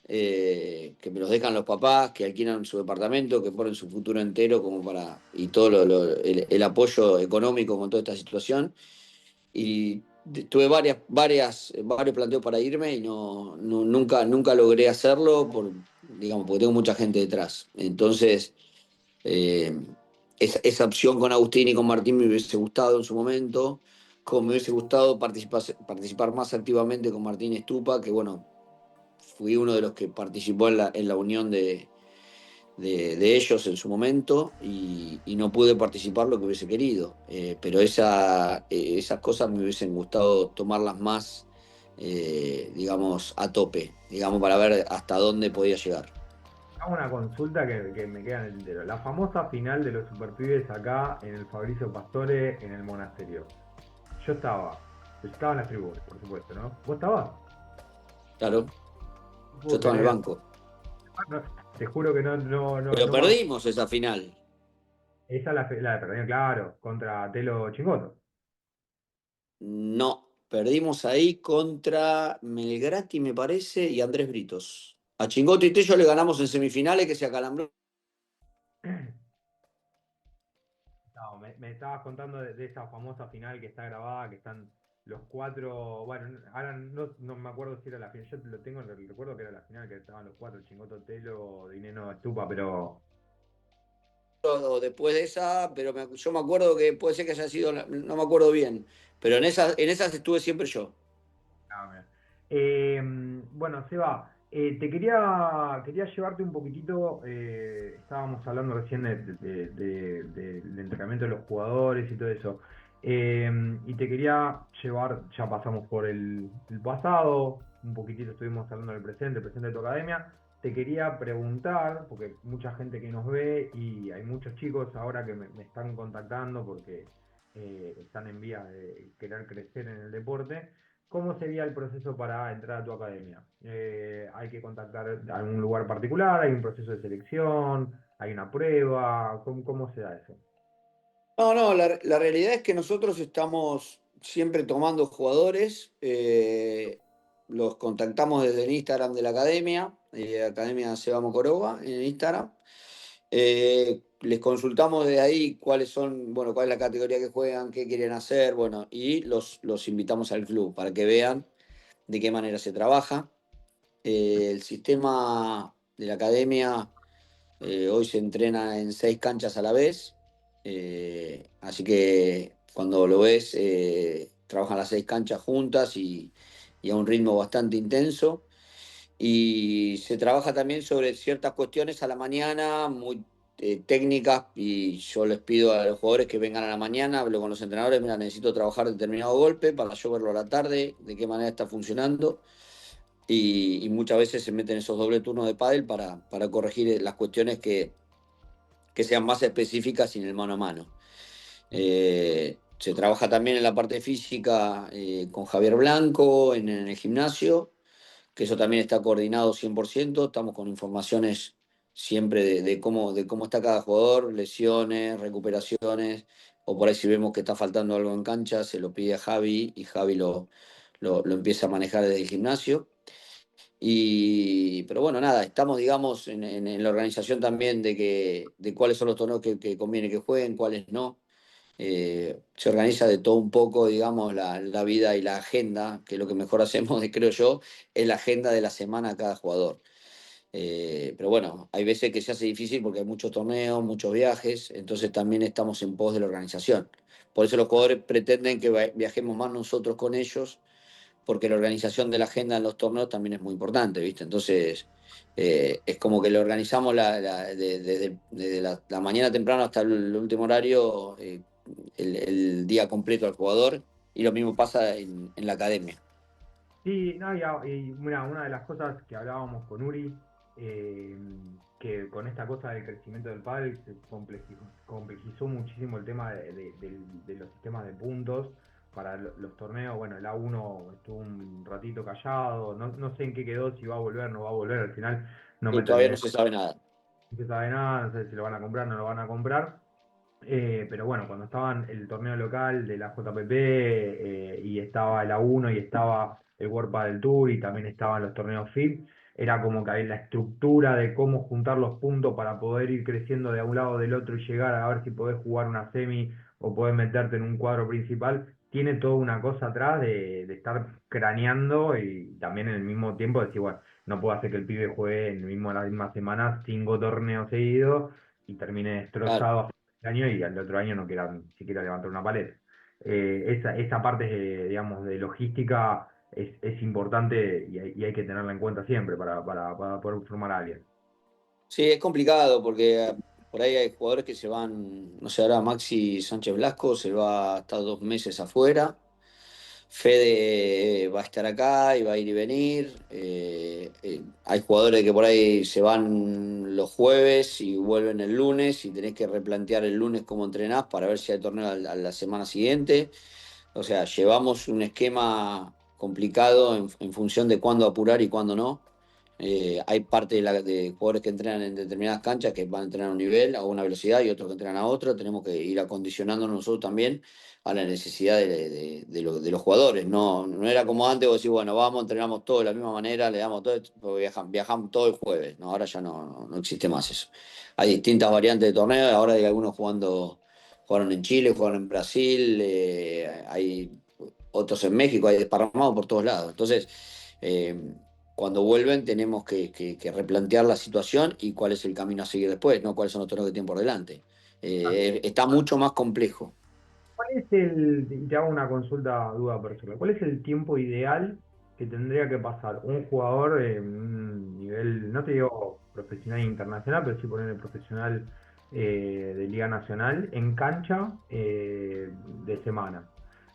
que me los dejan los papás, que alquilan su departamento, que ponen su futuro entero como para, y todo el apoyo económico con toda esta situación. Y tuve varios planteos para irme y nunca logré hacerlo digamos, porque tengo mucha gente detrás. Entonces, eh, esa opción con Agustín y con Martín me hubiese gustado en su momento, como me hubiese gustado participar más activamente con Martín Estupa, que bueno, fui uno de los que participó en la unión de ellos en su momento y no pude participar lo que hubiese querido. Pero esas cosas me hubiesen gustado tomarlas más, digamos, a tope, digamos, para ver hasta dónde podía llegar. Hago una consulta que me queda en el tintero. La famosa final de los Superpibes acá en el Fabricio Pastore en el monasterio. Yo estaba en las tribunas, por supuesto, ¿no? ¿Vos estabas? Claro, No yo puedo estaba en el creer. banco. No, te juro que Pero no me acuerdo. perdimos esa final. Esa la perdí, claro, contra Telo Chingoto. No, perdimos ahí contra Melgrati, me parece, y Andrés Britos. A Chingoto y Tello le ganamos en semifinales que se acalambró No, me estabas contando de esa famosa final que está grabada, que están los cuatro, bueno, ahora no me acuerdo si era la final, yo lo tengo en el recuerdo que era la final, que estaban los cuatro, Chingoto Telo, Dineno Estupa, pero O después de esa, pero yo me acuerdo que puede ser que haya sido, no me acuerdo bien, pero en esas estuve siempre yo. ah, mira. Bueno, Seba, quería llevarte un poquitito, estábamos hablando recién del entrenamiento de los jugadores y todo eso, y te quería llevar, ya pasamos por el pasado, un poquitito estuvimos hablando del presente de tu academia, te quería preguntar, porque mucha gente que nos ve y hay muchos chicos ahora que me están contactando porque están en vías de querer crecer en el deporte. ¿Cómo sería el proceso para entrar a tu academia? ¿Hay que contactar a algún lugar particular? ¿Hay un proceso de selección? ¿Hay una prueba? ¿Cómo se da eso? No, no, la realidad es que nosotros estamos siempre tomando jugadores, los contactamos desde el Instagram de la academia, Academia Seba Mocorova en el Instagram. Les consultamos de ahí cuáles son, bueno, cuál es la categoría que juegan, qué quieren hacer, bueno, y los invitamos al club para que vean de qué manera se trabaja. El sistema de la academia hoy se entrena en 6 canchas a la vez, así que cuando lo ves, trabajan las 6 canchas juntas y a un ritmo bastante intenso. Y se trabaja también sobre ciertas cuestiones a la mañana, muy técnicas, y yo les pido a los jugadores que vengan a la mañana, hablo con los entrenadores, mira, necesito trabajar determinado golpe para yo verlo a la tarde, de qué manera está funcionando, y muchas veces se meten esos doble turnos de pádel para corregir las cuestiones que sean más específicas y en el mano a mano. Se trabaja también en la parte física con Javier Blanco en el gimnasio, que eso también está coordinado 100%. Estamos con informaciones siempre de cómo está cada jugador, lesiones, recuperaciones, o por ahí si vemos que está faltando algo en cancha, se lo pide a Javi y Javi lo empieza a manejar desde el gimnasio. Pero bueno, nada, estamos, digamos, en la organización también de cuáles son los torneos que conviene que jueguen, cuáles no. Se organiza de todo un poco, digamos, la vida y la agenda, que lo que mejor hacemos, creo yo, es la agenda de la semana a cada jugador. Pero bueno, hay veces que se hace difícil porque hay muchos torneos, muchos viajes, entonces también estamos en pos de la organización. Por eso los jugadores pretenden que viajemos más nosotros con ellos, porque la organización de la agenda en los torneos también es muy importante, ¿viste? Entonces, es como que le organizamos desde la mañana temprano hasta el último horario, el día completo al jugador, y lo mismo pasa en la academia. Sí, no, y mira, una de las cosas que hablábamos con Uri, eh, que con esta cosa del crecimiento del pádel se complejizó muchísimo el tema de los sistemas de puntos para los torneos. Bueno, el A1 estuvo un ratito callado, no sé en qué quedó, si va a volver, no va a volver, al final no Y me todavía terminé, no se sabe nada. no se sabe nada, no sé si lo van a comprar, no lo van a comprar. Pero bueno, cuando estaban el torneo local de la JPP y estaba el A1 y estaba el World del Tour y también estaban los torneos FIP, era como que hay la estructura de cómo juntar los puntos para poder ir creciendo de un lado o del otro y llegar a ver si podés jugar una semi o podés meterte en un cuadro principal. Tiene toda una cosa atrás de estar craneando y también en el mismo tiempo decir, bueno, no puedo hacer que el pibe juegue en la misma semana 5 torneos seguidos y termine Claro. destrozado año y al otro año no quiera ni siquiera levantar una paleta. Esa parte, digamos, de logística es importante y hay que tenerla en cuenta siempre para poder formar a alguien. Sí, es complicado porque por ahí hay jugadores que se van, no sé, ahora Maxi Sánchez Blasco se va a estar 2 meses afuera. Fede va a estar acá y va a ir y venir. Hay jugadores que por ahí se van los jueves y vuelven el lunes y tenés que replantear el lunes cómo entrenás para ver si hay torneo a la semana siguiente. O sea, llevamos un esquema complicado en función de cuándo apurar y cuándo no. Hay parte de jugadores que entrenan en determinadas canchas que van a entrenar a un nivel, a una velocidad, y otros que entrenan a otra. Tenemos que ir acondicionándonos nosotros también a la necesidad de los jugadores. No era como antes, vos decís, bueno, vamos, entrenamos todo de la misma manera, le damos todo, porque viajamos todo el jueves. No, ahora ya no existe más eso. Hay distintas variantes de torneos, ahora hay algunos jugando jugaron en Chile, jugaron en Brasil, hay otros en México, hay desparramados por todos lados. Entonces, eh, cuando vuelven tenemos que replantear la situación y cuál es el camino a seguir después, ¿no? Cuáles son los torneos que tienen por delante. Está mucho más complejo. ¿Cuál es y te hago una consulta, duda personal, cuál es el tiempo ideal que tendría que pasar un jugador en un nivel, no te digo profesional e internacional, pero sí ponerle profesional de Liga Nacional en cancha de semana?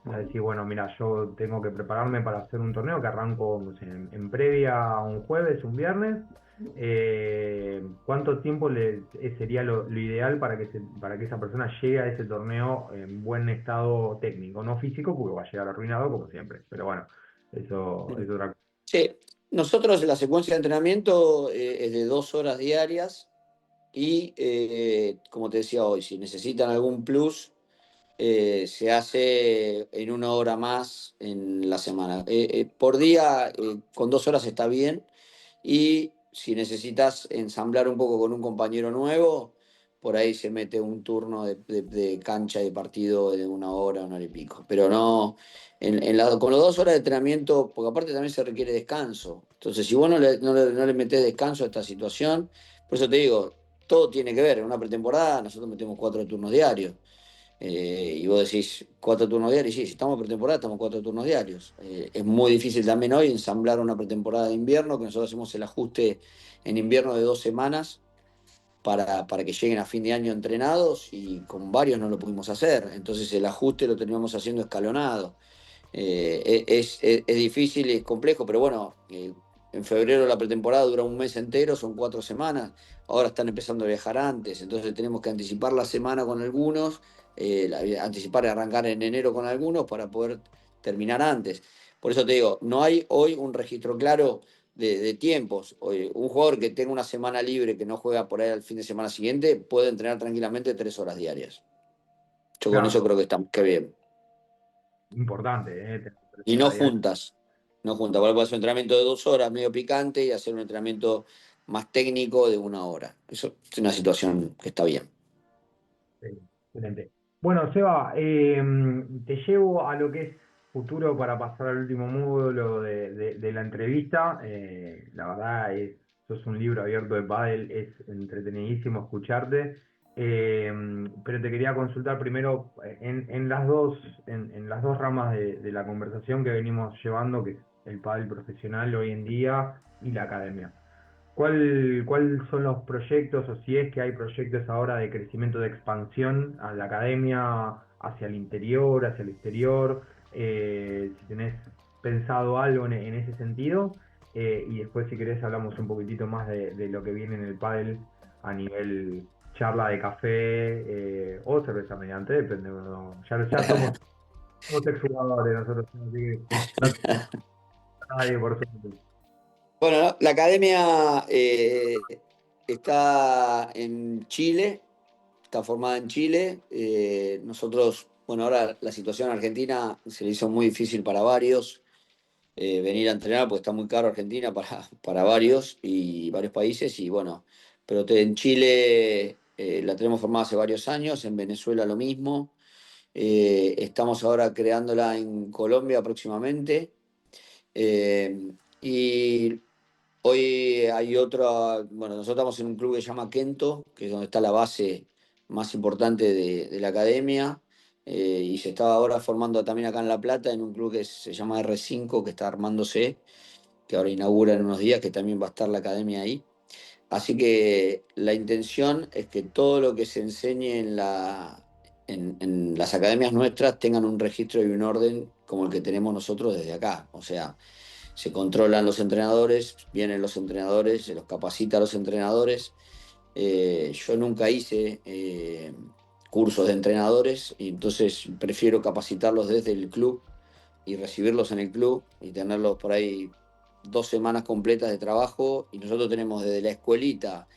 Es decir, bueno, mira, yo tengo que prepararme para hacer un torneo que arranco, no sé, en previa a un jueves, un viernes. ¿Cuánto tiempo sería lo ideal para que esa persona llegue a ese torneo en buen estado técnico? No físico, porque va a llegar arruinado como siempre. Pero bueno, eso es otra cosa. Sí, nosotros la secuencia de entrenamiento es de 2 horas diarias y, como te decía hoy, si necesitan algún plus, se hace en 1 hora más en la semana. Por día, con 2 horas está bien. Y si necesitas ensamblar un poco con un compañero nuevo, por ahí se mete un turno de cancha de partido de 1 hora, 1 hora y pico. Pero no, con las 2 horas de entrenamiento, porque aparte también se requiere descanso. Entonces, si vos no le metés descanso a esta situación, por eso te digo, todo tiene que ver. En una pretemporada nosotros metemos 4 turnos diarios. Y vos decís 4 turnos diarios, y sí, si estamos en pretemporada, estamos 4 turnos diarios. Es muy difícil también hoy ensamblar una pretemporada de invierno, que nosotros hacemos el ajuste en invierno de 2 semanas para que lleguen a fin de año entrenados, y con varios no lo pudimos hacer. Entonces el ajuste lo teníamos haciendo escalonado. Es difícil y es complejo, pero bueno, en febrero la pretemporada dura un mes entero, son 4 semanas. Ahora están empezando a viajar antes, entonces tenemos que anticipar la semana con algunos, anticipar y arrancar en enero con algunos para poder terminar antes. Por eso te digo, no hay hoy un registro claro de tiempos. Hoy, un jugador que tenga una semana libre, que no juega por ahí al fin de semana siguiente, puede entrenar tranquilamente 3 horas diarias. Yo con eso Claro, creo que está que bien. importante, tener Y 3 horas no diarias. juntas, no juntas. Vos podés hacer un entrenamiento de 2 horas, medio picante, y hacer un entrenamiento más técnico de 1 hora. Eso es una situación que está bien. Sí, excelente. Bueno, Seba, te llevo a lo que es futuro para pasar al último módulo de la entrevista. La verdad sos un libro abierto de pádel, es entretenidísimo escucharte. Eh, pero te quería consultar primero en las dos ramas de la conversación que venimos llevando, que es el pádel profesional hoy en día y la academia. ¿Cuáles son los proyectos, o si es que hay proyectos ahora de crecimiento, de expansión a la academia hacia el interior, hacia el exterior? Si tenés pensado algo en ese sentido. Y después, si querés, hablamos un poquitito más de lo que viene en el pádel a nivel charla de café o cerveza mediante, depende. ¿No? Ya somos exjugadores nosotros, así que no nadie por suerte. Bueno, ¿no? La academia está en Chile, está formada en Chile. Nosotros, bueno, ahora la situación en Argentina se le hizo muy difícil para varios venir a entrenar, porque está muy caro Argentina para varios y varios países. Y bueno, pero en Chile la tenemos formada hace varios años, en Venezuela lo mismo. Estamos ahora creándola en Colombia próximamente. Y hoy hay otra, bueno, nosotros estamos en un club que se llama Kento, que es donde está la base más importante de la academia. Y se está ahora formando también acá en La Plata, en un club que se llama R5, que está armándose, que ahora inaugura en unos días, que también va a estar la academia ahí. Así que la intención es que todo lo que se enseñe en las academias nuestras tengan un registro y un orden como el que tenemos nosotros desde acá. O sea, se controlan los entrenadores, vienen los entrenadores, se los capacita a los entrenadores. Yo nunca hice cursos de entrenadores, y entonces prefiero capacitarlos desde el club y recibirlos en el club y tenerlos por ahí 2 semanas completas de trabajo. Y nosotros tenemos desde la escuelita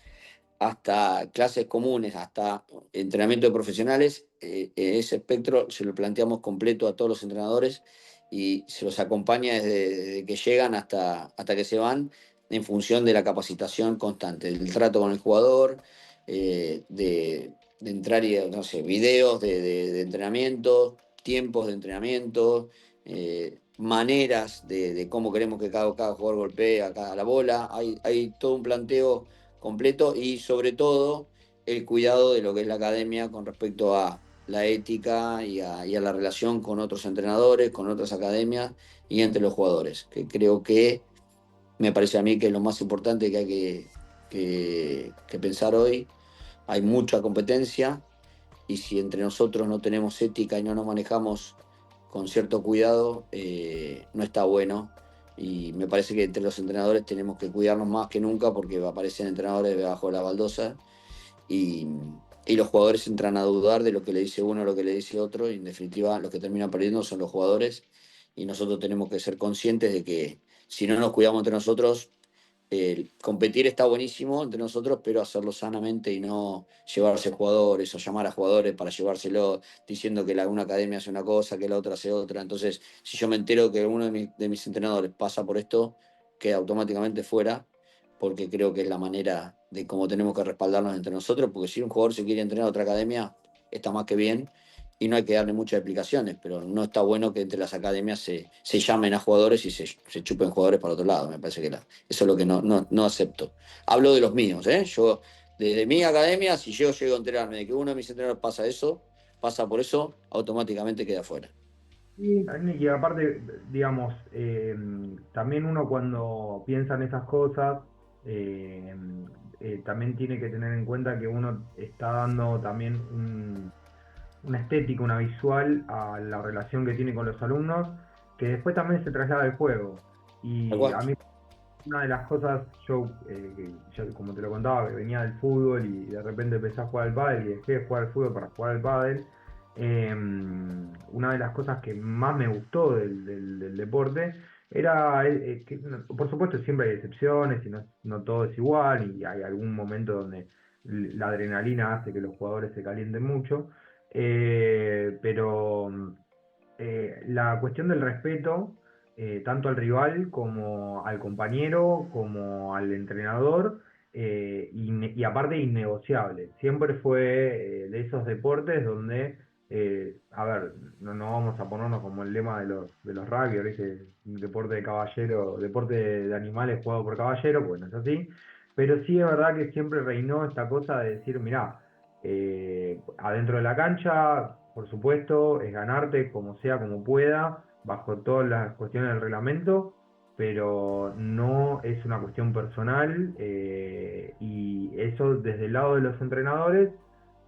hasta clases comunes, hasta entrenamiento de profesionales. Ese espectro se lo planteamos completo a todos los entrenadores y se los acompaña desde que llegan hasta que se van, en función de la capacitación constante, del trato con el jugador, de de entrar y, no sé, videos de entrenamiento, tiempos de entrenamiento, maneras de cómo queremos que cada jugador golpee a cada la bola. Hay todo un planteo completo y sobre todo el cuidado de lo que es la academia con respecto a la ética y a la relación con otros entrenadores, con otras academias y entre los jugadores, que creo que me parece a mí que es lo más importante que hay que pensar hoy. Hay mucha competencia y si entre nosotros no tenemos ética y no nos manejamos con cierto cuidado, no está bueno. Y me parece que entre los entrenadores tenemos que cuidarnos más que nunca porque aparecen entrenadores debajo de la baldosa y, y los jugadores entran a dudar de lo que le dice uno, lo que le dice otro, y en definitiva los que terminan perdiendo son los jugadores, y nosotros tenemos que ser conscientes de que si no nos cuidamos entre nosotros, competir está buenísimo entre nosotros, pero hacerlo sanamente y no llevarse jugadores o llamar a jugadores para llevárselo diciendo que una academia hace una cosa, que la otra hace otra. Entonces, si yo me entero que uno de mis entrenadores pasa por esto, queda automáticamente fuera, porque creo que es la manera de cómo tenemos que respaldarnos entre nosotros, porque si un jugador se quiere entrenar a otra academia, está más que bien, y no hay que darle muchas explicaciones, pero no está bueno que entre las academias se llamen a jugadores y se chupen jugadores para otro lado. Me parece que eso es lo que no acepto. Hablo de los míos, ¿eh? Yo, desde mi academia, si yo llego a enterarme de que uno de mis entrenadores pasa eso, pasa por eso, automáticamente queda fuera. Y aparte, digamos, también uno cuando piensa en esas cosas, eh, también tiene que tener en cuenta que uno está dando también una estética, una visual a la relación que tiene con los alumnos, que después también se traslada al juego. Tal Y cual. a mí una de las cosas, que yo, como te lo contaba, que venía del fútbol y de repente empecé a jugar al pádel y dejé de jugar al fútbol para jugar al pádel, una de las cosas que más me gustó del deporte era que, por supuesto, siempre hay excepciones y no todo es igual y hay algún momento donde la adrenalina hace que los jugadores se calienten mucho, pero la cuestión del respeto, tanto al rival como al compañero, como al entrenador, y aparte innegociable. Siempre fue de esos deportes donde, a ver, no vamos a ponernos como el lema de los rugby, ¿viste? Un deporte de caballero, deporte de animales jugado por caballero, pues no es así. Pero sí es verdad que siempre reinó esta cosa de decir, mirá, adentro de la cancha, por supuesto, es ganarte como sea, como pueda, bajo todas las cuestiones del reglamento, pero no es una cuestión personal, y eso desde el lado de los entrenadores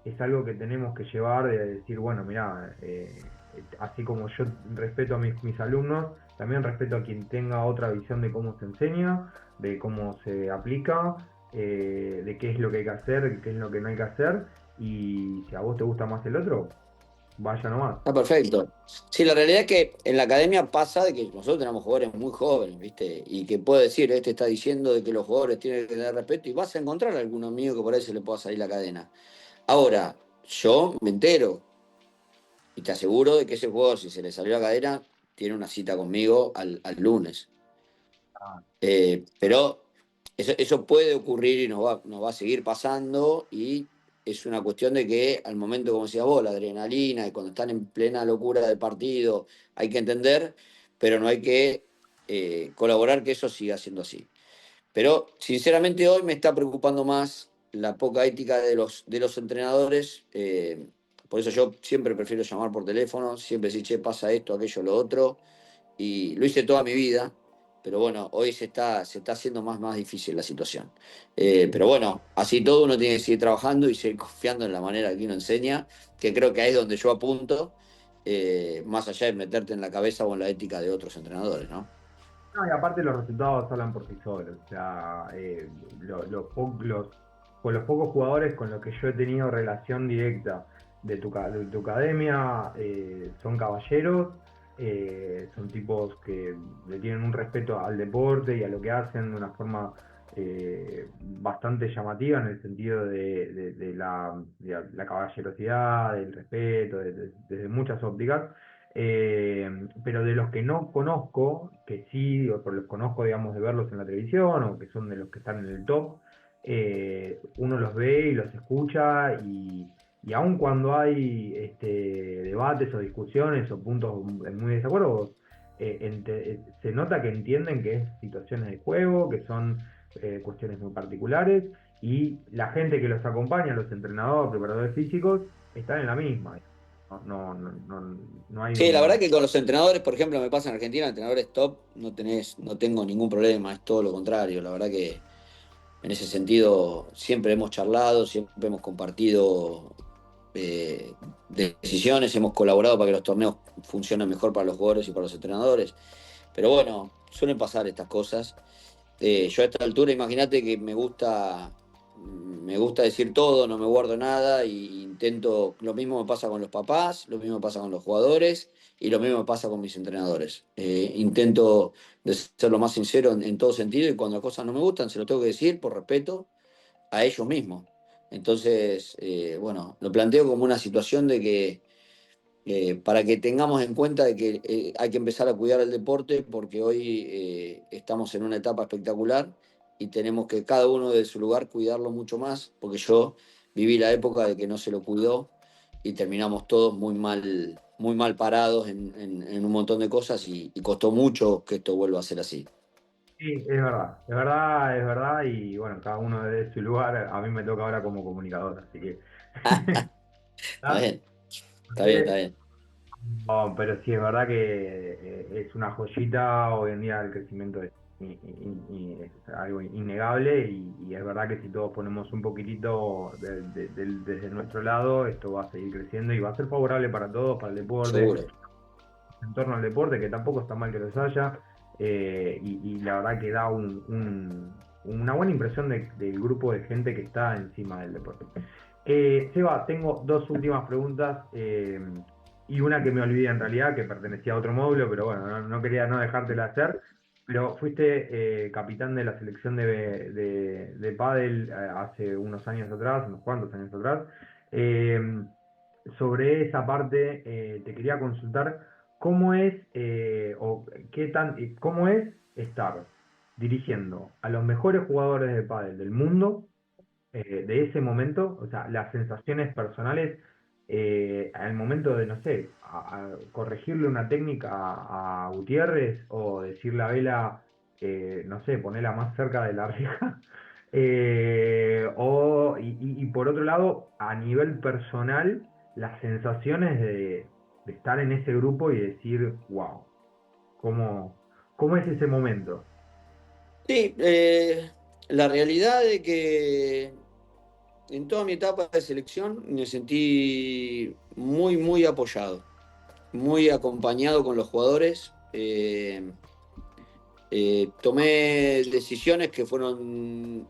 es algo que tenemos que llevar de decir, bueno, mira, así como yo respeto a mis alumnos, también respeto a quien tenga otra visión de cómo se enseña, de cómo se aplica, de qué es lo que hay que hacer, qué es lo que no hay que hacer, y si a vos te gusta más el otro, vaya nomás. Está perfecto. Sí, la realidad es que en la academia pasa de que nosotros tenemos jugadores muy jóvenes, ¿viste? Y que puede decir, este está diciendo de que los jugadores tienen que tener respeto y vas a encontrar a algún amigo que por ahí se le pueda salir la cadena. Ahora, yo me entero y te aseguro de que ese jugador, si se le salió la cadena, tiene una cita conmigo al lunes. Pero eso puede ocurrir y nos va a seguir pasando, y es una cuestión de que al momento, como decías vos, la adrenalina y cuando están en plena locura del partido, hay que entender, pero no hay que colaborar que eso siga siendo así. Pero sinceramente hoy me está preocupando más la poca ética de los entrenadores. Por eso yo siempre prefiero llamar por teléfono, siempre decir, che, pasa esto, aquello, lo otro. Y lo hice toda mi vida, pero bueno, hoy se está haciendo más difícil la situación. Pero bueno, así todo uno tiene que seguir trabajando y seguir confiando en la manera que uno enseña, que creo que ahí es donde yo apunto, más allá de meterte en la cabeza o en la ética de otros entrenadores, ¿no? No, y aparte los resultados hablan por sí solos. O sea, con los pocos jugadores con los que yo he tenido relación directa de tu academia, son caballeros, son tipos que le tienen un respeto al deporte y a lo que hacen de una forma bastante llamativa en el sentido de la caballerosidad, del respeto, desde muchas ópticas. Pero de los que no conozco, que sí, o por los conozco, digamos, de verlos en la televisión, o que son de los que están en el top, uno los ve y los escucha, y aun cuando hay debates o discusiones o puntos muy desacuerdos, se nota que entienden que es situaciones de juego, que son cuestiones muy particulares, y la gente que los acompaña, los entrenadores, preparadores físicos, están en la misma. No hay Sí, la verdad un... que con los entrenadores, por ejemplo, me pasa en Argentina, entrenadores top, no tengo ningún problema, es todo lo contrario. La verdad que en ese sentido siempre hemos charlado, siempre hemos compartido eh, decisiones, hemos colaborado para que los torneos funcionen mejor para los jugadores y para los entrenadores. Pero bueno, suelen pasar estas cosas. Yo a esta altura, imagínate que me gusta decir todo, no me guardo nada y intento, lo mismo me pasa con los papás, lo mismo me pasa con los jugadores y lo mismo me pasa con mis entrenadores. Intento de ser lo más sincero en todo sentido y cuando las cosas no me gustan se lo tengo que decir por respeto a ellos mismos. Entonces, bueno, lo planteo como una situación de que para que tengamos en cuenta de que hay que empezar a cuidar el deporte porque hoy estamos en una etapa espectacular y tenemos que cada uno de su lugar cuidarlo mucho más, porque yo viví la época de que no se lo cuidó y terminamos todos muy mal parados en un montón de cosas y costó mucho que esto vuelva a ser así. Sí, es verdad, es verdad, es verdad, y bueno, cada uno de su lugar, a mí me toca ahora como comunicador, así que... Está ¿Ah? bien, está bien, está bien. No, pero sí es verdad que es una joyita hoy en día el crecimiento es algo innegable y es verdad que si todos ponemos un poquitito desde nuestro lado, esto va a seguir creciendo y va a ser favorable para todos, para el deporte, Seguro. en torno al deporte, que tampoco está mal que los haya, y la verdad que da una buena impresión del grupo de gente que está encima del deporte. Seba, tengo dos últimas preguntas y una que me olvidé en realidad, que pertenecía a otro módulo, pero bueno, no quería no dejártela hacer. Pero fuiste capitán de la selección de pádel hace unos años atrás, unos cuantos años atrás. Eh, Sobre esa parte te quería consultar cómo es o qué tan cómo es estar dirigiendo a los mejores jugadores de pádel del mundo de ese momento, o sea, las sensaciones personales al momento de, no sé, a corregirle una técnica a Gutiérrez o decirle a Vela, no sé, ponerla más cerca de la reja. Y por otro lado, a nivel personal, las sensaciones de estar en ese grupo y decir, wow, ¿cómo, cómo es ese momento? Sí, la realidad de que en toda mi etapa de selección me sentí muy apoyado, muy acompañado con los jugadores. Tomé decisiones que fueron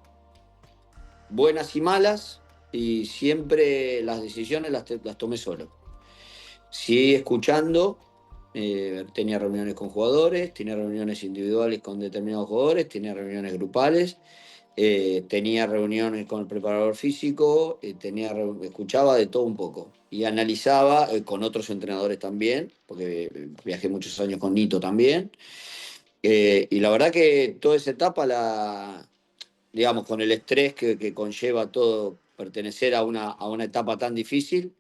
buenas y malas y siempre las decisiones las tomé solo. Sí, escuchando, tenía reuniones con jugadores, tenía reuniones individuales con determinados jugadores, tenía reuniones grupales. Tenía reuniones con el preparador físico, escuchaba de todo un poco y analizaba con otros entrenadores también, porque viajé muchos años con Nito también. Y la verdad que toda esa etapa, digamos, con el estrés que conlleva todo pertenecer a una etapa tan difícil,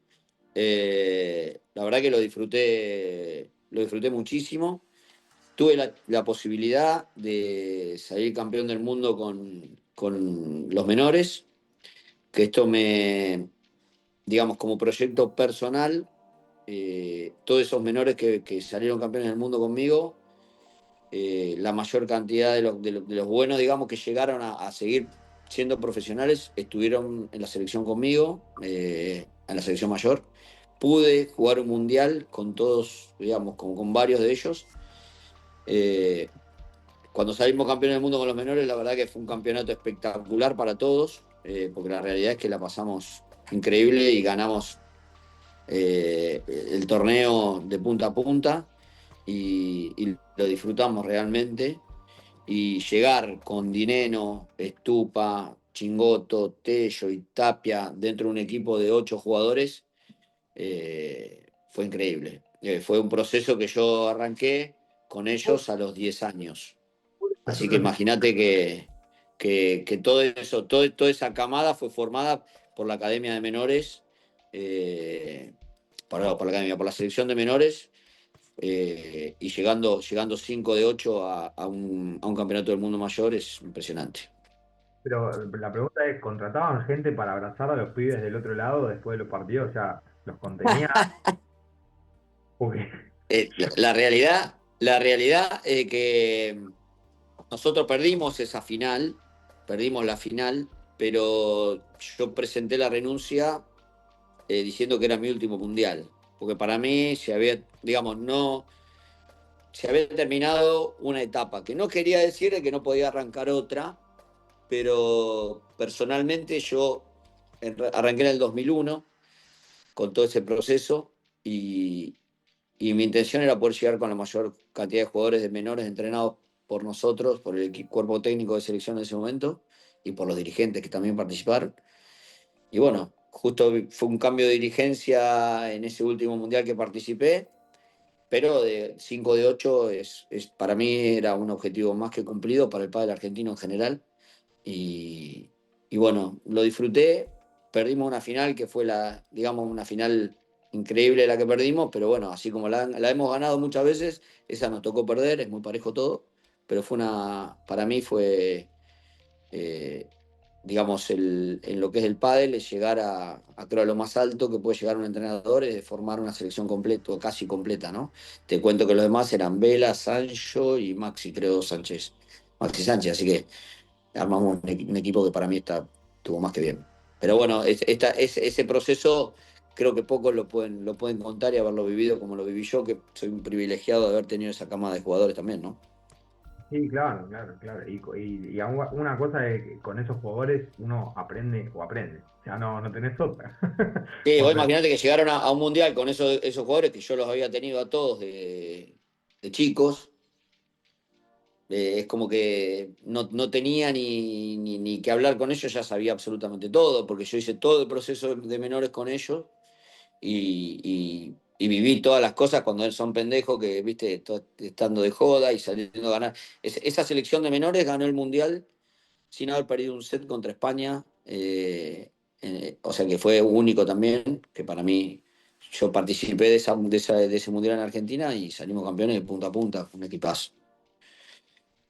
la verdad que lo disfruté muchísimo. Tuve la posibilidad de salir campeón del mundo con los menores, que esto digamos, como proyecto personal, todos esos menores que salieron campeones del mundo conmigo, la mayor cantidad de los buenos, digamos, que llegaron a seguir siendo profesionales, estuvieron en la selección conmigo, en la selección mayor. Pude jugar un mundial con todos, digamos, con varios de ellos. Eh, Cuando salimos campeones del mundo con los menores, la verdad que fue un campeonato espectacular para todos, porque la realidad es que la pasamos increíble y ganamos el torneo de punta a punta y lo disfrutamos realmente. Y llegar con Dineno, Estupa, Chingoto, Tello y Tapia dentro de un equipo de 8 jugadores fue increíble. Fue un proceso que yo arranqué con ellos a los 10 años. Así que Nosotros imagínate que todo eso, toda esa camada fue formada por la Academia de Menores por la academia, por la selección de menores, y llegando 5 de 8 a un campeonato del mundo mayor es impresionante. Pero la pregunta es, ¿contrataban gente para abrazar a los pibes del otro lado después de los partidos? O sea, ¿los contenían? Porque, La realidad es que nosotros perdimos la final, pero yo presenté la renuncia diciendo que era mi último mundial, porque para mí digamos, no, se había terminado una etapa, que no quería decir que no podía arrancar otra, pero personalmente yo arranqué en el 2001 con todo ese proceso y, y mi intención era poder llegar con la mayor cantidad de jugadores de menores entrenados por nosotros, por el cuerpo técnico de selección en ese momento y por los dirigentes que también participaron. Y bueno, justo fue un cambio de dirigencia en ese último mundial que participé, pero de 5 de 8 para mí era un objetivo más que cumplido para el pádel argentino en general. Y, y bueno, lo disfruté. Perdimos una final que fue digamos, una final increíble la que perdimos, pero bueno, así como la hemos ganado muchas veces, esa nos tocó perder, es muy parejo todo, pero para mí fue, eh, digamos, en lo que es el pádel, es llegar creo, a lo más alto que puede llegar un entrenador, es de formar una selección completa, o casi completa, ¿no? Te cuento que los demás eran Vela, Sancho y Maxi, creo, Sánchez. Maxi Sánchez, así que armamos un equipo que para mí estuvo más que bien. Pero bueno, ese proceso creo que pocos lo pueden contar y haberlo vivido como lo viví yo, que soy un privilegiado de haber tenido esa cama de jugadores también, ¿no? sí, claro, claro, claro. Una cosa es que con esos jugadores uno aprende o aprende. O sea, no, no tenés otra. Sí, vos Porque imaginate que llegaron a un mundial con esos jugadores que yo los había tenido a todos de chicos. Es como que no tenía ni que hablar con ellos, ya sabía absolutamente todo, porque yo hice todo el proceso de menores con ellos y viví todas las cosas cuando son pendejos, que viste, estando de joda y saliendo a ganar. Esa selección de menores ganó el mundial sin haber perdido un set contra España, o sea que fue único también, que para mí, yo participé de ese mundial en Argentina y salimos campeones de punta a punta, un equipazo.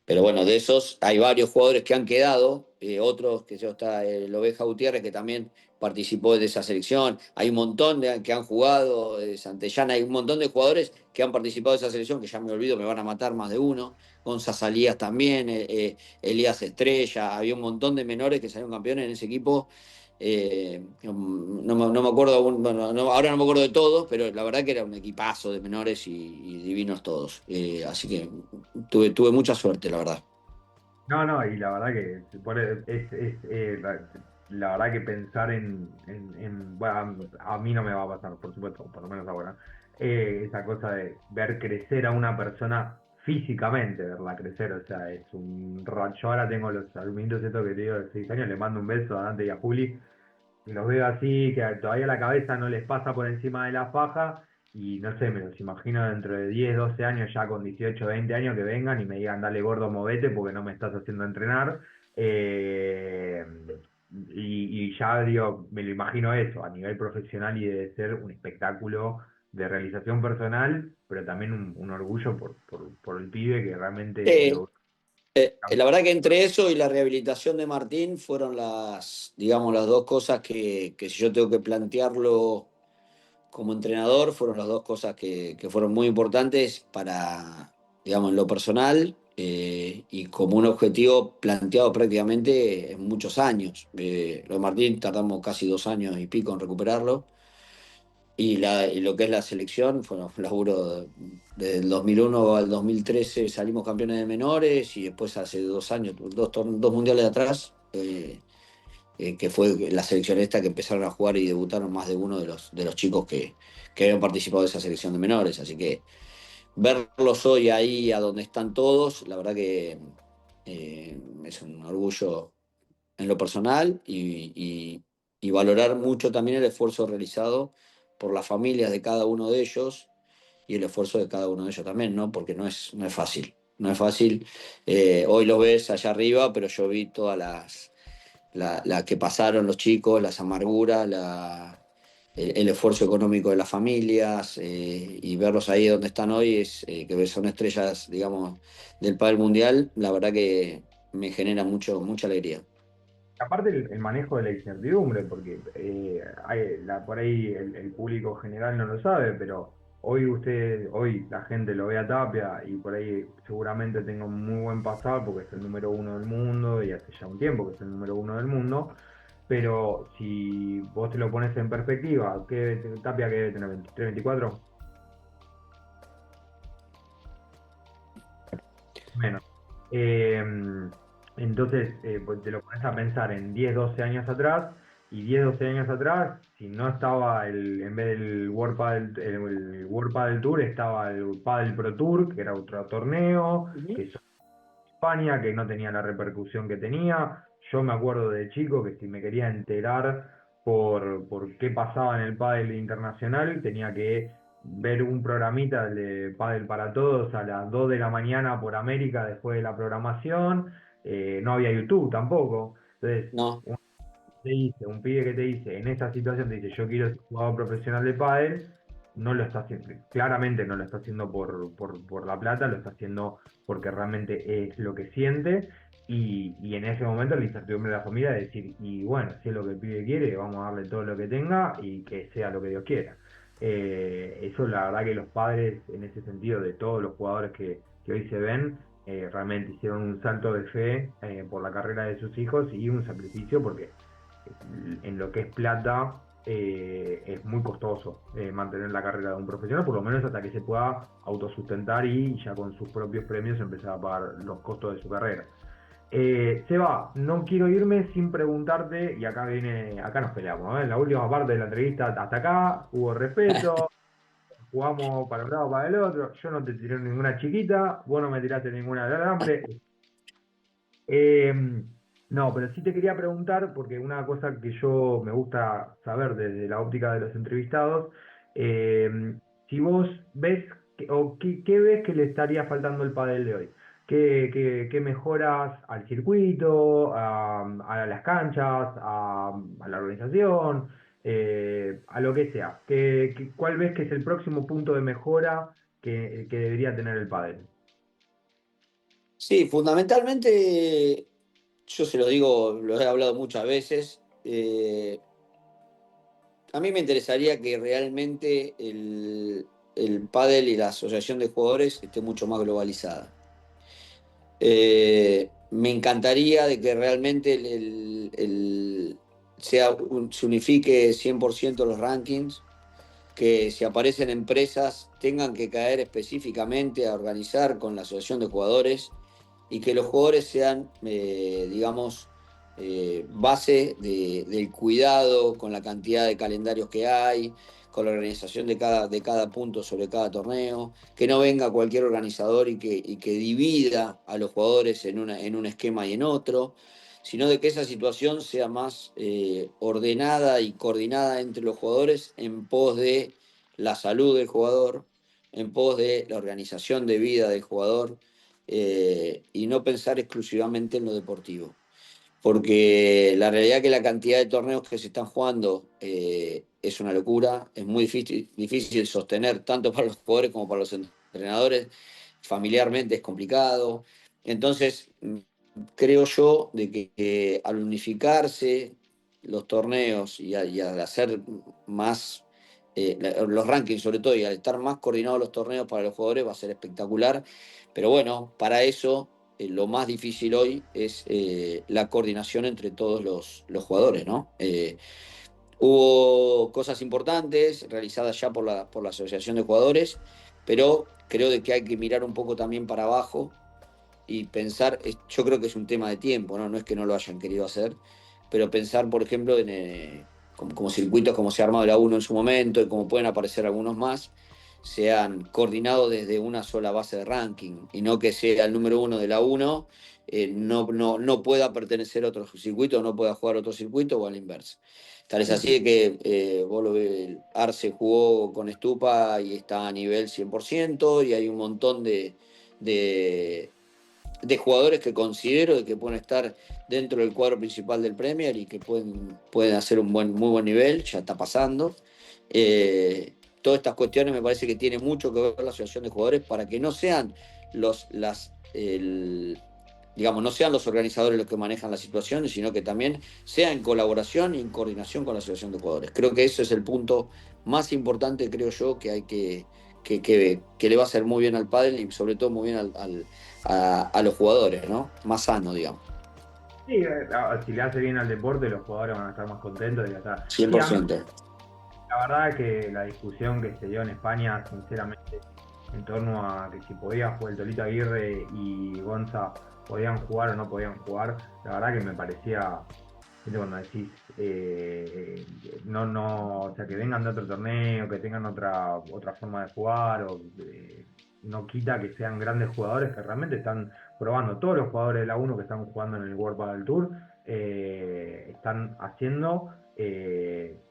Pero bueno, de esos hay varios jugadores que han quedado, otros que ya está el Oveja Gutiérrez, que también participó de esa selección. Hay un montón que han jugado, Santellana, hay un montón de jugadores que han participado de esa selección, que ya me olvido, me van a matar más de uno. Gonza Salías también, Elías Estrella, había un montón de menores que salieron campeones en ese equipo. No me acuerdo, bueno, ahora no me acuerdo de todos, pero la verdad que era un equipazo de menores y divinos todos. Así que tuve mucha suerte, la verdad. no, no, y la verdad que la verdad que pensar bueno, a mí no me va a pasar, por supuesto, por lo menos ahora, esa cosa de ver crecer a una persona físicamente, verla crecer, o sea, es un rayo. Yo ahora tengo los alumnitos estos que te digo de 6 años, le mando un beso a Dante y a Juli, y los veo así, que todavía la cabeza no les pasa por encima de la faja, y no sé, me los imagino dentro de 10 12 años, ya con 18 20 años, que vengan y me digan, dale gordo, movete, porque no me estás haciendo entrenar. Eh, y ya digo, me lo imagino eso, a nivel profesional y de ser un espectáculo de realización personal, pero también un orgullo por el pibe que realmente Sí, lo... la verdad que entre eso y la rehabilitación de Martín fueron digamos, las dos cosas que si yo tengo que plantearlo como entrenador, fueron las dos cosas que fueron muy importantes para, digamos, en lo personal, y como un objetivo planteado prácticamente en muchos años. Lo de Martín tardamos casi 2 años y pico en recuperarlo. Y lo que es la selección, fue un laburo desde el 2001 al 2013 salimos campeones de menores y después hace 2 años, dos mundiales atrás, que fue la selección esta que empezaron a jugar y debutaron más de uno de los chicos que habían participado de esa selección de menores. Así que verlos hoy ahí a donde están todos, la verdad que es un orgullo en lo personal y valorar mucho también el esfuerzo realizado por las familias de cada uno de ellos y el esfuerzo de cada uno de ellos también, ¿no? Porque no es fácil. No es fácil. Hoy lo ves allá arriba, pero yo vi todas las que pasaron los chicos, las amarguras, el esfuerzo económico de las familias y verlos ahí donde están hoy, que son estrellas, digamos, del pádel mundial, la verdad que me genera mucha alegría. Aparte el manejo de la incertidumbre, porque por ahí el público general no lo sabe, pero hoy la gente lo ve a Tapia y por ahí seguramente tenga un muy buen pasar porque es el número uno del mundo y hace ya un tiempo que es el número uno del mundo, pero si vos te lo pones en perspectiva, Tapia que debe tener 23, 24? Menos. Eh, entonces, pues te lo pones a pensar en 10 12 años atrás, y 10 12 años atrás, si no estaba en vez del el World Padel Tour, estaba el Padel Pro Tour, que era otro torneo, que es España, que no tenía la repercusión que tenía. Yo me acuerdo de chico que si me quería enterar por qué pasaba en el pádel internacional, tenía que ver un programita de Pádel para Todos a las 2 de la mañana por América después de la programación. No había YouTube tampoco. Entonces, No, un pibe que te dice, en esa situación te dice, yo quiero ser jugador profesional de pádel, no lo está haciendo, claramente no lo está haciendo por la plata, lo está haciendo porque realmente es lo que siente, y en ese momento la incertidumbre de la familia es decir, y bueno, si es lo que el pibe quiere, vamos a darle todo lo que tenga y que sea lo que Dios quiera. Eso la verdad que los padres, en ese sentido, de todos los jugadores que hoy se ven, realmente hicieron un salto de fe por la carrera de sus hijos y un sacrificio porque en lo que es plata, es muy costoso mantener la carrera de un profesional, por lo menos hasta que se pueda autosustentar y ya con sus propios premios empezar a pagar los costos de su carrera. Seba, no quiero irme sin preguntarte, y acá nos peleamos, ¿eh? En la última parte de la entrevista, hasta acá hubo respeto, jugamos para un lado para el otro, yo no te tiré ninguna chiquita, vos no me tiraste ninguna de alambre. Eh, no, pero sí te quería preguntar, porque una cosa que yo me gusta saber desde la óptica de los entrevistados, si vos ves, o qué ves que le estaría faltando el pádel de hoy. ¿Qué mejoras al circuito, a las canchas, a la organización, a lo que sea? ¿Cuál ves que es el próximo punto de mejora que debería tener el pádel? sí, fundamentalmente, yo se lo digo, lo he hablado muchas veces. A mí me interesaría que realmente el pádel y la asociación de jugadores esté mucho más globalizada. Me encantaría de que realmente se unifique 100% los rankings, que si aparecen empresas tengan que caer específicamente a organizar con la asociación de jugadores y que los jugadores sean, digamos, base del cuidado con la cantidad de calendarios que hay, con la organización de cada punto sobre cada torneo, que no venga cualquier organizador y que divida a los jugadores en un esquema y en otro, sino de que esa situación sea más ordenada y coordinada entre los jugadores en pos de la salud del jugador, en pos de la organización de vida del jugador, y no pensar exclusivamente en lo deportivo. Porque la realidad es que la cantidad de torneos que se están jugando es una locura, es muy difícil sostener tanto para los jugadores como para los entrenadores, familiarmente es complicado. Entonces, creo yo de que al unificarse los torneos y al hacer más los rankings sobre todo y al estar más coordinados los torneos para los jugadores va a ser espectacular. Pero bueno, para eso lo más difícil hoy es la coordinación entre todos los jugadores, ¿no? Hubo cosas importantes realizadas ya por la Asociación de Jugadores, pero creo de que hay que mirar un poco también para abajo y pensar, yo creo que es un tema de tiempo, ¿no? No es que no lo hayan querido hacer, pero pensar, por ejemplo, como circuitos como se ha armado la uno en su momento y como pueden aparecer algunos más, sean coordinados desde una sola base de ranking y no que sea el número uno de la uno no pueda pertenecer a otro circuito, no pueda jugar otro circuito o a la inversa. Tal es así de que vos lo ves, Arce jugó con Estupa y está a nivel 100% y hay un montón de, de jugadores que considero que pueden estar dentro del cuadro principal del Premier y que pueden hacer un muy buen nivel, ya está pasando. Todas estas cuestiones me parece que tiene mucho que ver la asociación de jugadores para que no sean digamos, no sean los organizadores los que manejan las situaciones, sino que también sea en colaboración y en coordinación con la asociación de jugadores. Creo que ese es el punto más importante, creo yo, que hay que le va a hacer muy bien al pádel y sobre todo muy bien a los jugadores, ¿no? Más sano, digamos. Sí, si le hace bien al deporte, los jugadores van a estar más contentos y ya está. cien Sí, por a mí ciento la verdad que la discusión que se dio en España, sinceramente, en torno a que si podía jugar el Tolito Aguirre y Gonza podían jugar o no podían jugar, la verdad que me parecía, viste, cuando decís, no, no, o sea, que vengan de otro torneo, que tengan otra forma de jugar, o no quita que sean grandes jugadores que realmente están probando. Todos los jugadores de la uno que están jugando en el World Padel Tour están haciendo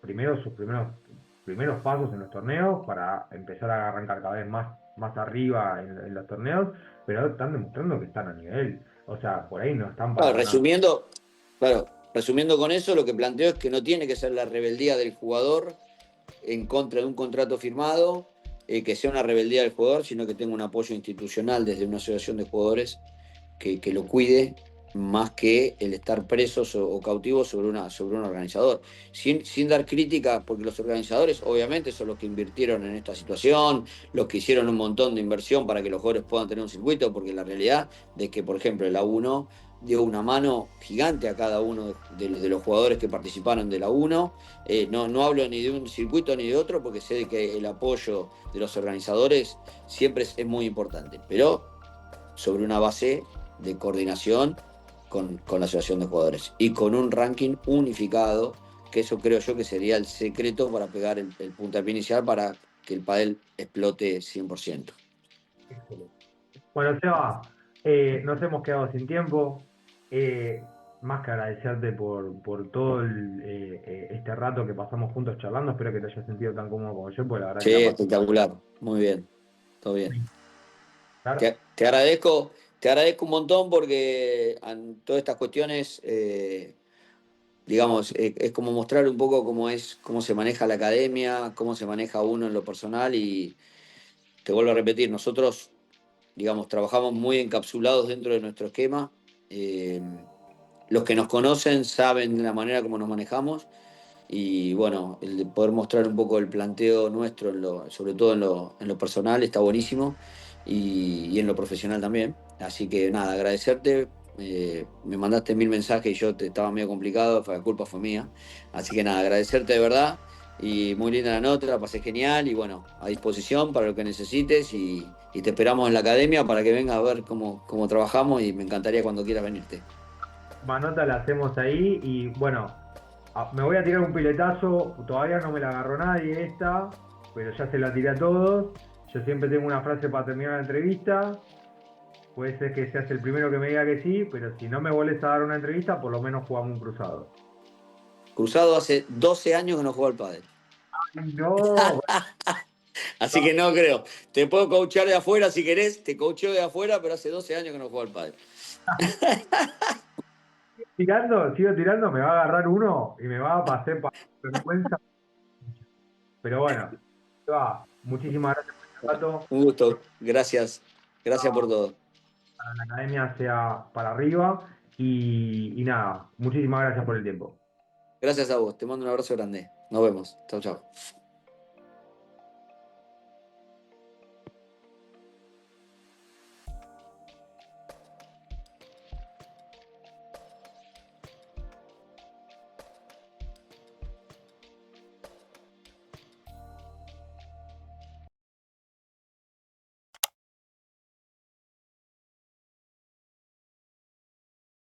primero sus primeros pasos en los torneos para empezar a arrancar cada vez más arriba en los torneos, pero están demostrando que están a nivel. O sea, por ahí no están para Claro, ganar. resumiendo con eso, lo que planteo es que no tiene que ser la rebeldía del jugador en contra de un contrato firmado, que sea una rebeldía del jugador, sino que tenga un apoyo institucional desde una asociación de jugadores que lo cuide más que el estar presos o cautivos sobre un organizador. Sin dar crítica, porque los organizadores obviamente son los que invirtieron en esta situación, los que hicieron un montón de inversión para que los jugadores puedan tener un circuito, porque la realidad es que, por ejemplo, el A1 dio una mano gigante a cada uno de los jugadores que participaron de la 1. No hablo ni de un circuito ni de otro, porque sé que el apoyo de los organizadores siempre es muy importante, pero sobre una base de coordinación con la asociación de jugadores y con un ranking unificado, que eso creo yo que sería el secreto para pegar el puntapié inicial para que el pádel explote 100%. Excelente. Bueno, Seba, nos hemos quedado sin tiempo. Más que agradecerte por todo este rato que pasamos juntos charlando. Espero que te hayas sentido tan cómodo como yo, porque la verdad que Sí, la pasé espectacular, muy bien, todo bien. muy bien. Te agradezco un montón porque en todas estas cuestiones, digamos, es como mostrar un poco cómo se maneja la academia, cómo se maneja uno en lo personal y te vuelvo a repetir, nosotros, digamos, trabajamos muy encapsulados dentro de nuestro esquema. Eh, los que nos conocen saben la manera como nos manejamos y bueno, el de poder mostrar un poco el planteo nuestro, sobre todo en lo personal, está buenísimo y en lo profesional también. Así que nada, agradecerte. Me mandaste 1000 mensajes y yo te estaba medio complicado, la culpa fue mía. Así que nada, agradecerte de verdad. Y muy linda la nota, la pasé genial y bueno, a disposición para lo que necesites y te esperamos en la academia para que vengas a ver cómo trabajamos y me encantaría cuando quieras venirte. Manota la hacemos ahí y bueno, me voy a tirar un piletazo. Todavía no me la agarró nadie esta, pero ya se la tiré a todos. Yo siempre tengo una frase para terminar la entrevista. Puede ser que seas el primero que me diga que sí, pero si no me vuelves a dar una entrevista, por lo menos jugamos un cruzado. Cruzado hace 12 años que no juego al pádel. Ay, no, Así que no creo. Te puedo coachear de afuera si querés, te coacheo de afuera, pero hace 12 años que no juego al pádel. sigo tirando, me va a agarrar uno y me va a pasar para vergüenza. Pero bueno, va. Muchísimas gracias por el rato. Un gusto, gracias. Gracias por todo. Para la academia sea para arriba y nada, muchísimas gracias por el tiempo. Gracias a vos, te mando un abrazo grande. Nos vemos. Chau, chau.